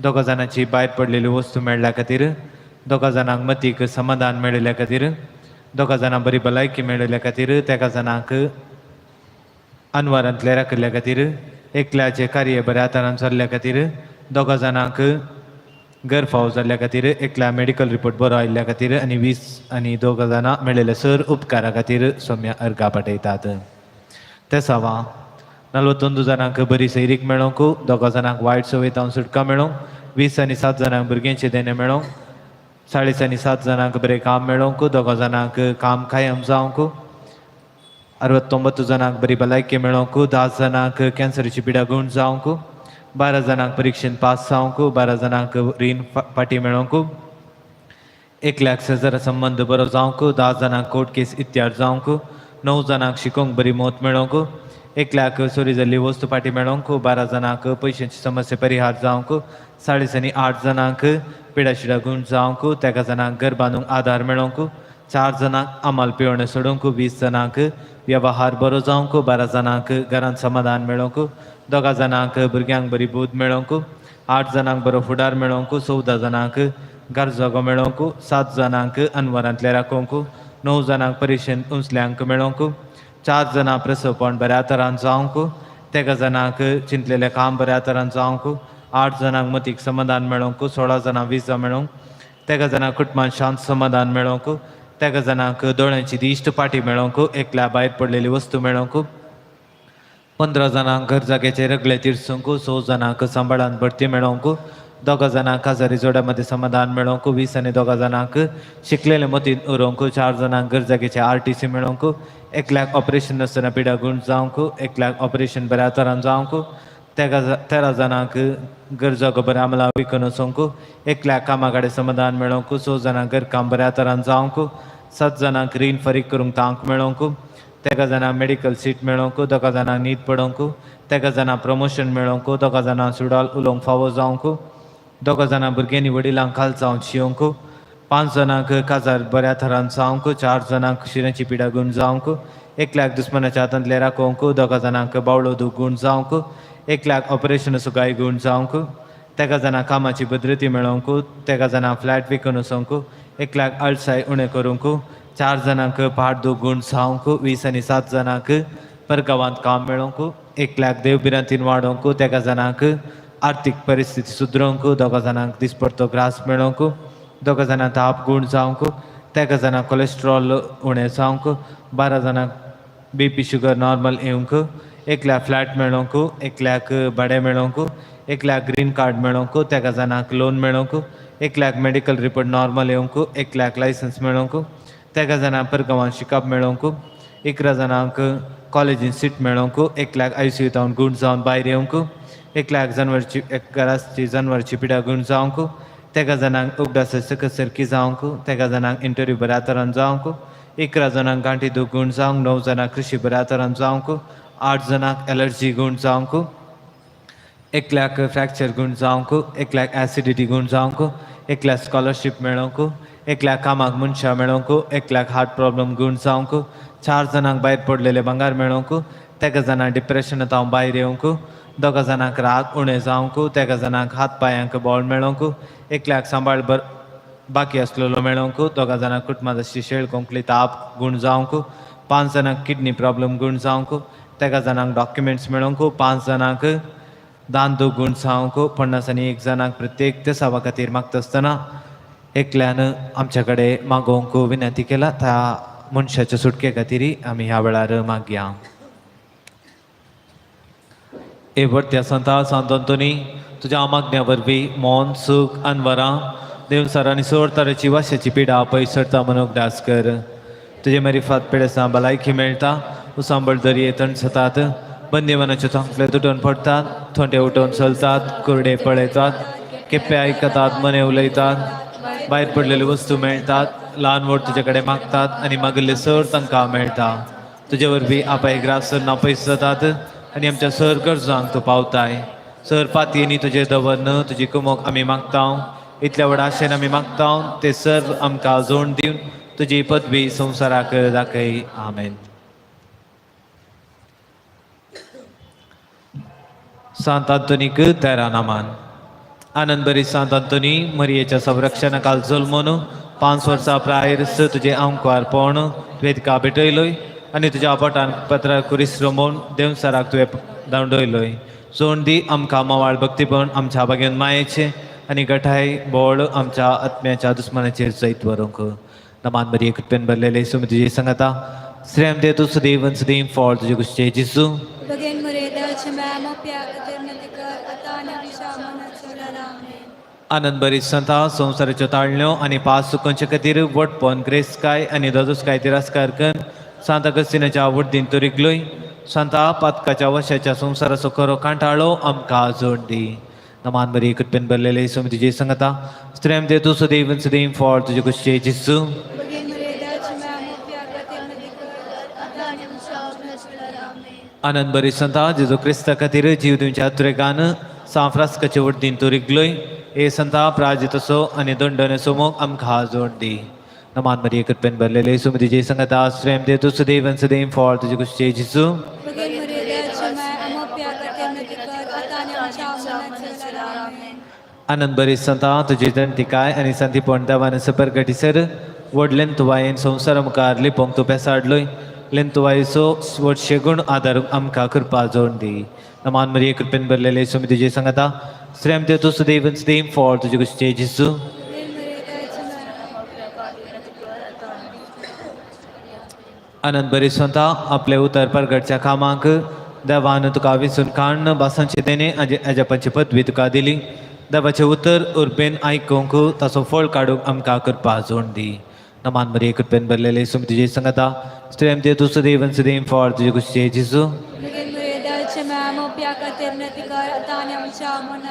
Speaker 9: 2 जाणांची भायर पडलेली वस्तू मेळ्ळ्या खातीर, 2 जाणांक मतीक समाधान मेळिल्ल्या खातीर, 2 जाणांक बरी भलायकी मेळिल्ल्या खातीर, 3 जाणांक अनवरांतले राखिल्ल्या खातीर, एकल्याचें कार्य बऱ्या तरान जाल्ल्या खातीर, 2 जाणांक गैरफाव जाल्ल्या खातीर, एकल्या मेडिकल रिपोर्ट बरो आयिल्ल्या खातीर आनी 20 आनी 2 जाणां मेळिल्ले सर उपकारा खातीर सौम्य अर्गां पाठयतात. ते सावा 42 जाणांक बरी सैरीक मेळोंक, 2 जाणांक वायट संवेतांव सुटका मेळोंक, 20 आनी 7 जाणांक भुरग्यांचे देणे मेळोंक, 40 आनी 7 जाणांक बरें काम मेळोंक, 2 जाणांक काम कायम जावंक, 69 जाणांक बरी भलायकी मेळोंक, 10 जाणांक कॅन्सराची पिडा गूण जावंक, 12 जाणांक परिक्षेन पास जावंक, 12 जाणांक रीण फाटी मेळोंक, 1,00,000 संबंध बरो जावंक, 10 जाणांक कोर्ट केस इत्यार जावंक, 9 जाणांक शिकोंक बरी मोत मेळोंक, 1,00,000 चोरी जाल्ली वस्तू फाटी मेळोंक, 12 जाणांक पयशांची समस्या परिहार जावंक, 40 आनी 8 जाणांक पिडाशिडा गूण जावंक, 3 जाणांक घर बांदूंक आधार मेळोंक, 4 जाणांक आमाल पिवणे सोडूंक, 20 जाणांक व्यवहार बरो जावंक, 12 जाणांक घरांत समाधान मेळोंक, 2 जाणांक भुरग्यांक बरी बूद मेळोंक, 8 जाणांक बरो फुडार मेळोंक, 14 जाणांक घर जागो मेळोंक, 7 जाणांक अनवरांतले राखोंक, 9 जाणांक परिक्षेन उंचल्यांक मेळोंक, 4 जाणां प्रसवपण बऱ्या तरान जावंक, 3 जाणांक चिंतलेलें काम बऱ्या तरान जावंक, 8 जाणांक मतीक समाधान मेळोंक, 16 जाणांक विजा मेळोंक, 3 जाणांक कुटुंबान शांत समाधान मेळोंक, 3 जाणांक दोळ्यांची दिश्ट पाटी मेळोंक, एकल्या भायर पडलेली वस्तू मेळोंक, 15 जाणांक घर जाग्याचे रगले तिरसूंक, 6 जाणांक सांबाळान बढती मेळोंक, 2 जाणांक काजारी जोड्या मध्ये समाधान मेळोंक, 20 आनी 2 जाणांक शिकलेले मतीन उरोंक, 4 जाणांक घर जाग्याचे RTC मेळोंक, 1,00,000 ऑपरेशन नासतना पिडा गूण जावंक, 1,00,000 ऑपरेशन बऱ्या तरान जावंक, 13 जाणांक घर जागो बऱ्या आमला विकून वचोंक, 1,00,000 कामा कडेन समाधान मेळोंक, 6 जाणांक घर काम बऱ्या तरान जावंक, 7 जाणांक रीण फारीक करूंक तांक मेळोंक, 3 जाणांक मेडिकल सीट मेळोंक, 2 जाणांक न्हीद पडोंक, 3 जाणांक प्रमोशन मेळोंक, 2 जाणांक सुडाल उलोवंक फावो जावंक, 2 जाणांक भुरग्यांनी वडिलांक खाल जावन शिवंक, 5 जाणांक काजार बऱ्या तरान जावंक, 4 जाणांक शिराची पिडा गूण जावंक, 1,00,000 दुस्मनाच्या हातांतले राखोवंक, 2 जाणांक बावळो दूख गूण जावंक, 1,00,000 ऑपरेशन सुगाय गूण जावंक, 3 जाणांक कामाची भद्रती मेळोंक, 3 जाणांक फ्लॅट विकून वचोंक, 1,00,000 अळसाय उणें करूंक, 4 जाणांक पाठ दूख गूण जावंक, 20 आनी 7 जाणांक परगांवांत काम मेळोंक, 1,00,000 देवबिरांतीन वाडोवंक, 3 जाणांक आर्थीक परिस्थिती सुदरोवंक, 2 जाणांक दिसपडतो ग्रास मेळोंक, 2 जाणांक ताप गूण जावंक, 3 जाणांक कोलेस्ट्रॉल उणें जावंक, 12 जाणांक BP शुगर नॉर्मल येवंक, 1,00,000 फ्लॅट मेळोंक, 1,00,000 भाडें मेळोंक, 1,00,000 ग्रीन कार्ड मेळोंक, 3 जाणांक लोन मेळोंक, 1,00,000 मेडिकल रिपोर्ट नॉर्मल येवंक, 1,00,000 लायसन्स मेळोंक, 3 जाणांक परगांवान शिकप मेळोंक, 11 जाणांक कॉलेजीन सीट मेळोंक, 1,00,000 ICUतावन गूण जावन भायर येवंक, 1,00,000 घराची जनवराची पिडा गूण जावंक, 3 जाणांक उगडास सकसरकी जावंक, 3 जाणांक इंटरव्यू बऱ्या तरान जावंक, 11 जाणांक गांठी दूख गूण जावंक, 9 जाणांक कृषी बऱ्या तरान जावंक, 8 जाणांक एलर्जी गूण जावंक, 1,00,000 फ्रॅक्चर गूण जावंक, 1,00,000 ॲसिडिटी गूण जावंक, 1,00,000 स्कॉलरशीप मेळोंक, 1,00,000 कामाक मनशां मेळोंक, 1,00,000 हार्ट प्रॉब्लेम गूण जावंक, 4 जाणांक भायर पडलेले भांगार मेळोंक, 3 जाणांक डिप्रेशनांत हांव भायर येवंक, 2 जाणांक राग उणें जावंक, 3 जाणांक हात पांयांक बॉल मेळोंक, 1,00,000 सांबाळ बाकी आसलेलो मेळोंक, 2 जाणांक कुटुंबाची शेळ कोंकली ताप गूण जावंक, 5 जाणांक किडनी प्रॉब्लेम गूण जावंक, 3 जाणांक डॉक्युमेंट्स मेळोंक, 5 जाणांक दान दूख गूण जावंक, 50 आनी 1 जाणांक प्रत्येक त्या सावा खातीर मागता आसतना एकल्यान आमच्या कडेन मागोवंक विनंती केला. त्या मनशाच्या सुटके खातीर आमी ह्या वेळार मागया. ए वर्त्या संता सांत अंतोनी, तुज्या मागण्या वरवीं मोन सूख अनवरां देवसार आनी सोर तरेची वाश्याची पिडा पयसरता मनूक डास कर. तुजे मरिफात पिडेसां भलायकी मेळटा, उसांबळ दर्ये थंड जातात, बंदिवानाचे थांकले तुटून पडटात, थोंडे उठोवन चलतात, कुरडे पळयतात, केप्पे आयकतात, मने उलयतात, भायर पडलेल्यो वस्तू मेळटात, ल्हान व्हड तुजे कडेन मागतात आनी मागिल्ले सर तांकां मेळटा. तुजे वरवीं आपाय ग्रास नापयस जातात, आनी आमच्या सर गरजांक तूं पावताय. सर पातयेनी तुजें दवरन तुजी कुमोक आमी मागता. इतल्या व्हड आशेन आमी मागता ते सर आमकां जोड दिवन तुजी पदवी संवसाराक दाखय. आमेन. सांत आंतोनीक तेरा नामान. आनंद बरी सांत आंतोनी, मरियेच्या संरक्षणाखाल जल्मून 5 वर्सां प्रायरस तुजे आंकवारपण तुवें तिका भेटयलोय आनी तुज्या पोटान पत्रार कुरीस रमोवन देवसराक तुवें धांवडयलोय. जोड दी आमकां मोवाळ भक्तीपण आमच्या बागेन मायेचें आनी गठाय बोळ आमच्या आत्म्याच्या दुस्मनाचेर जैत व्हरूंक. नमान मरिये कृपेन भरलेले येसू तुजे सांगता. श्रेम दे तू सदैवन सदैव फॉल तुजे गुस्ते जिसू.
Speaker 4: Bagain mereda cemama pia katernatika atana vishamana
Speaker 9: आनंद बरी संता संवसाराच्यो ताळण्यो आनी पास चुकोवचे खातीर वटपण ग्रेस्काय आनी दोजोस्काय तिरस्कार कर. सांत अगस्तिनाच्या वडदीन तोरिगलोय. सांता पातकाच्या वशाच्या संवसाराचो खरो कांटाळो आमकां जोड दी. नमान बरी कृपेन भरलेले येसू तुजे सांगता. श्रेम दे तू सदैवन सदैव फॉल तुजे गुस्ते जिसू.
Speaker 4: Bagain mereda cemama pia katernatika atana vishamana
Speaker 9: आनंद बरी संता जेजू क्रिस्ता खातीर जीव दिवच्या तुरेगान सांफ्रास्काचे वडदीन तोरिगलोय. ए संता प्राजितसो आनी दंडनेसो मोग आमकां जोड दी. नमान मरिये कृपेन भरलेले येसू तुजे सांगता. श्रेम दे तू सदैवन सदैव फॉल तुजे गुस्ते जिसू.
Speaker 4: Bagain mereda cemama pia katernatika atana vishamana
Speaker 9: आनंद बरी संता तुजे जंतिकाय आनी संतीपण देवान सपरगटीसर व्हडलेन तुवायेन संवसारा मुखार लिपोंक तूं पेसाडलोय. लेन तुवायेचो वडशे गूण आदार आमकां कृपा जोड दी. नमान मरिये कृपेन भरलेले येसू तुजे सांगता. श्रेम दे तू सदैवन सदैव फॉल तुजे गुस्ते जिसू. आनंद बरी संता आपले उतर परगटच्या कामाक देवान तुका विसून काडन बासांचे तेणे अजपाची पदवी तुका दिली. देवाचे उतर उर्बेन आयकूंक ताचो फळ काडूंक आमकां कृपा जोड दी. नमान मरिये कृपेन भरलेले येसू तुजे सांगता. श्रेम दे तू सदैवन सदैव फॉल तुजे गुस्ते जिसू.
Speaker 4: Bagain mereda cemama pia katernatika atana vishamana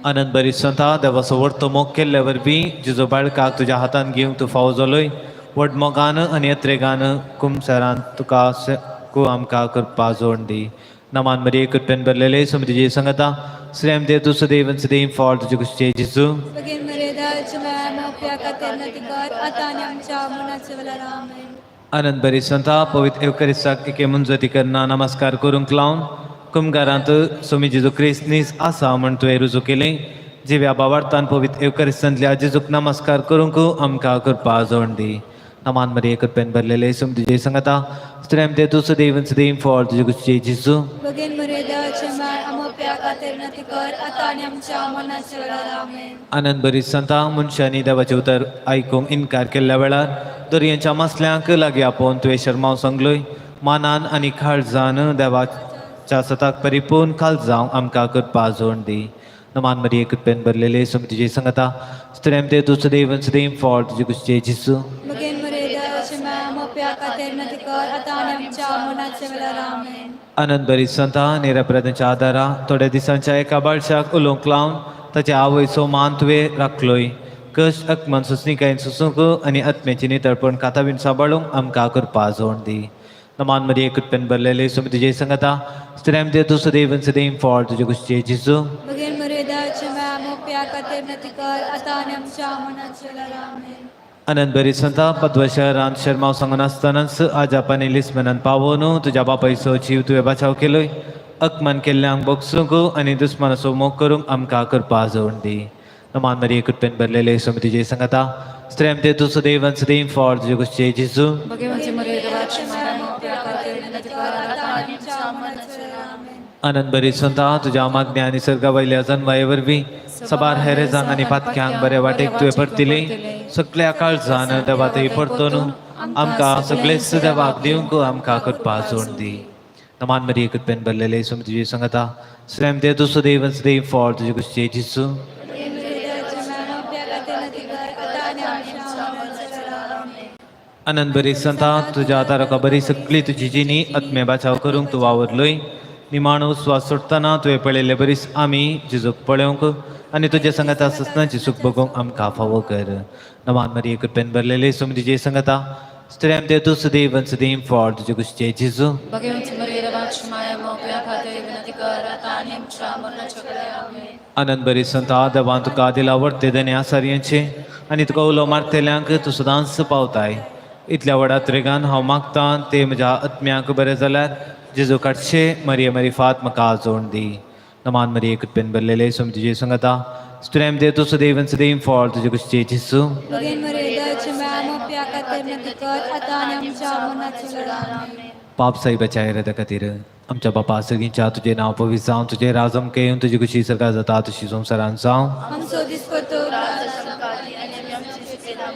Speaker 9: आनंद बरी संता देवाचो व्हडतो मोग केल्ले वरवीं जिजो बाळकाक तुज्या हातान घेवंक तूं फावो जालोय. व्हड मोगान आनी यत्रेगान कुमसरान तुका आमकां कृपा जोड दी. नमान मरिये कृपेन भरलेले येसू तुजे सांगता. श्रेम दे तू सदैवन सदैव फॉल तुजे गुस्ते जिसू.
Speaker 4: Bagain mereda cemama pia katernatika atana vishamana
Speaker 9: आनंद बरी संता पवित्र एवकरिस्ताक एके मुंजती करना नमस्कार करूंक लावन कुमगारांत सोमी जेजू क्रिस्तीस आसा म्हण तुवें रुजू केलें. जिव्या भावार्थान पवित्र एवकरिस्तांतल्या जेजूक नमस्कार करूंक आमकां कृपा जोड दी. नमान मरिये कृपेन भरलेले येसू तुजे सांगता. श्रेम दे तू सदैवन सदैव फॉल तुजे गुस्ते जिसू.
Speaker 4: Bagain mereda cemama pia katernatika atana vishamana
Speaker 9: आनंद बरी संता मनशांनी देवाचे उतर आयकूंक इन्कार केल्ल्या वेळार दर्यांच्या मसल्यांक लागीं आपोवन तुवें शर्माव सांगलोय. मानान आनी काळजान देवाच्या सताक परिपूर्ण खाल जावंक आमकां कृपा जोड दी. नमान मरिये कृपेन भरलेले येसू तुजे सांगता. श्रेम दे तू सदैवन सदैव फॉल तुजे गुस्ते जिसू.
Speaker 4: Bagain mereda cemama pia katernatika atana vishamana
Speaker 9: आनंद बरी संता निरपराधांच्या आदारा थोड्या दिसांच्या एका बाळशाक उलोवंक लावन ताच्या आवयचो मान तुवें राखलोय. कश्ट अकमान सुस्निकायेन सुसूंक आनी आत्म्याची नितळपण कातावीन सांबाळूंक आमकां कृपा जोड दी. नमान मरिये कृपेन भरलेले येसू तुजे सांगता. श्रेम दे तू सदैवन सदैव फॉल तुजे गुस्ते जिसू.
Speaker 4: Bagain mereda cemama pia katernatika atana vishamana
Speaker 9: आनंद बरी संता पद्व शहरांत शर्माव सांगून आसतनाच आज आपण लिस्मनान पावोन तुज्या बापायचो जीव तुवें बचाव केलोय. अकमान केल्ल्यांक बोगसूंक आनी दुस्मानाचो मोग करूंक आमकां कृपा जोड दी. नमान मरिये कृपेन भरलेले येसू तुजे सांगता. श्रेम दे तू सदैवन सदैव फॉल तुजे गुस्ते जिसू. आनंद बरी संता तुज्या मागण्या आनी सर्गा वयल्या जन्माये वरवीं सबार हेरेजांक आनी पातक्यांक बरे वाटेक तुवें परतिले. सगळ्या काळजान देवा थंय परतून आमकां सगळेच देवाक दिवंक आमकां कृपा जोड दी. नमान मरिये कृपेन भरलेले येसू तुजे सांगता. श्रेम दे तू सदैवन सदैव फॉल तुजे गुस्ते जिसू. आनंद बरी संता तुज्या आदाराका बरी सगळी तुजी जिणी आत्मे बचाव करूंक तूं वावरलोय. निमाणो स्वास सोडटना तुवें पळयल्ले बरीस आमी जिजूक पळोवंक आनी तुज्या संगता ससनाची सुख भोगूंक आमकां फावो कर. नमान मरिये कृपेन भरलेले येसू तुजे सांगता. श्रेम दे तू सदैवन सदैव फॉल तुजे गुस्ते जिजू.
Speaker 10: Bagaimana mereda
Speaker 4: देवाची माया मोकळ्या खातीर विनंती कर आता आनी आमच्या मरणाच्या वेळार आमेन.
Speaker 9: आनंद बरी संत देवान तुका दिला वर्ते देणे आसारियांचे आनी तुका उलो मारतेल्यांक तूं सदांच पावताय. इतल्या व्हडा त्रेगान हांव मागतां ते म्हज्या आत्म्याक बरें जाल्यार जेजू काडचे मरी फात म्हाका जोड दी. नमान मरी एक पेन बरलेले सोमती जे संगता स्ट्रेम दे तू सदैवन सदैव फॉल तुझे कुशचे जिसू
Speaker 4: भगीन मरे देवाची माया मोकळ्या खातीर विनंती कर आता आनी आमच्या मरणाच्या वेळार आमेन.
Speaker 9: पाप साई बचाय रदा खातीर आमच्या बापा सगळींच्या तुझे नाव पवित्र जावं तुझे राजम केयून तुझी कुशी सरकार जाता तशी संवसारान जावं.
Speaker 4: आमचो दिसपतो राजसंकाळी आनी आमी आमची शिक्षेला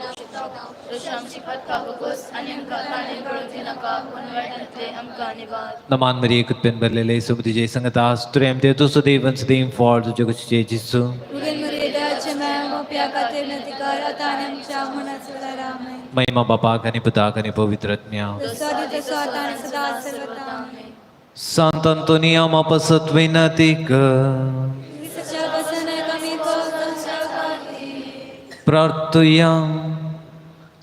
Speaker 4: दोश आमची पत्का बगोस आनी आमकां ताणे कळूची नाका पूण वायटांतले आमकां निवार.
Speaker 9: नमान मरी एक पेन बरलेले सोमती जे संगता स्ट्रेम दे तू सदैवन सदैव फॉल तुझे कुशचे जिसू
Speaker 4: भगीन मरे देवाची माया मोकळ्या खातीर विनंती कर आता आनी आमच्या मरणाच्या वेळार आमेन.
Speaker 9: महिमा बापाक आनी पुताक आनी पवित्र आत्म्या
Speaker 4: जसो आदी तसो आता आनी सदां सर्वदा आमेन.
Speaker 9: सांत अंतोनिया मापसत विनती कर.
Speaker 4: सच्चा वचन कमी खातीर
Speaker 9: प्रार्थुया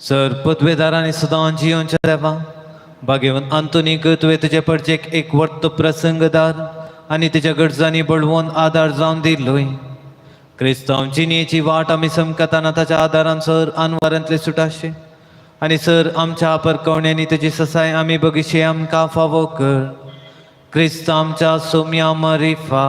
Speaker 9: सर पदवेदारांनी सदां जियोंच्या देवा भाग्यवन अंतोनीक तुवें तुजे परचेक एक वर्त प्रसंगदार आनी तुज्या गरजांनी बळवून आदार जावन दिलोय. क्रिस्तांव जिणेची वाट आमी समकताना ताच्या आदारान सर आनवारांतले सुटाशे आनी सर आमच्या परकवण्यांनी तुजी ससाय आमी बगीशे आमकां फावो कर. क्रिस्त आमच्या Saumya मरिफा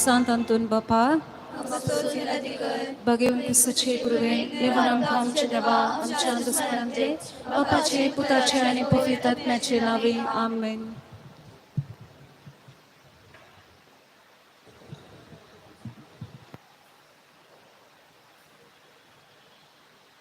Speaker 6: Sant Antun Bapa, Bhagavan Kristaचे पुरवे देवान आमकां आमच्या देवा आमच्या अंतस्करणांतले बापाचे पुताचे आनी पवित्र आत्म्याचे नावे आमेन.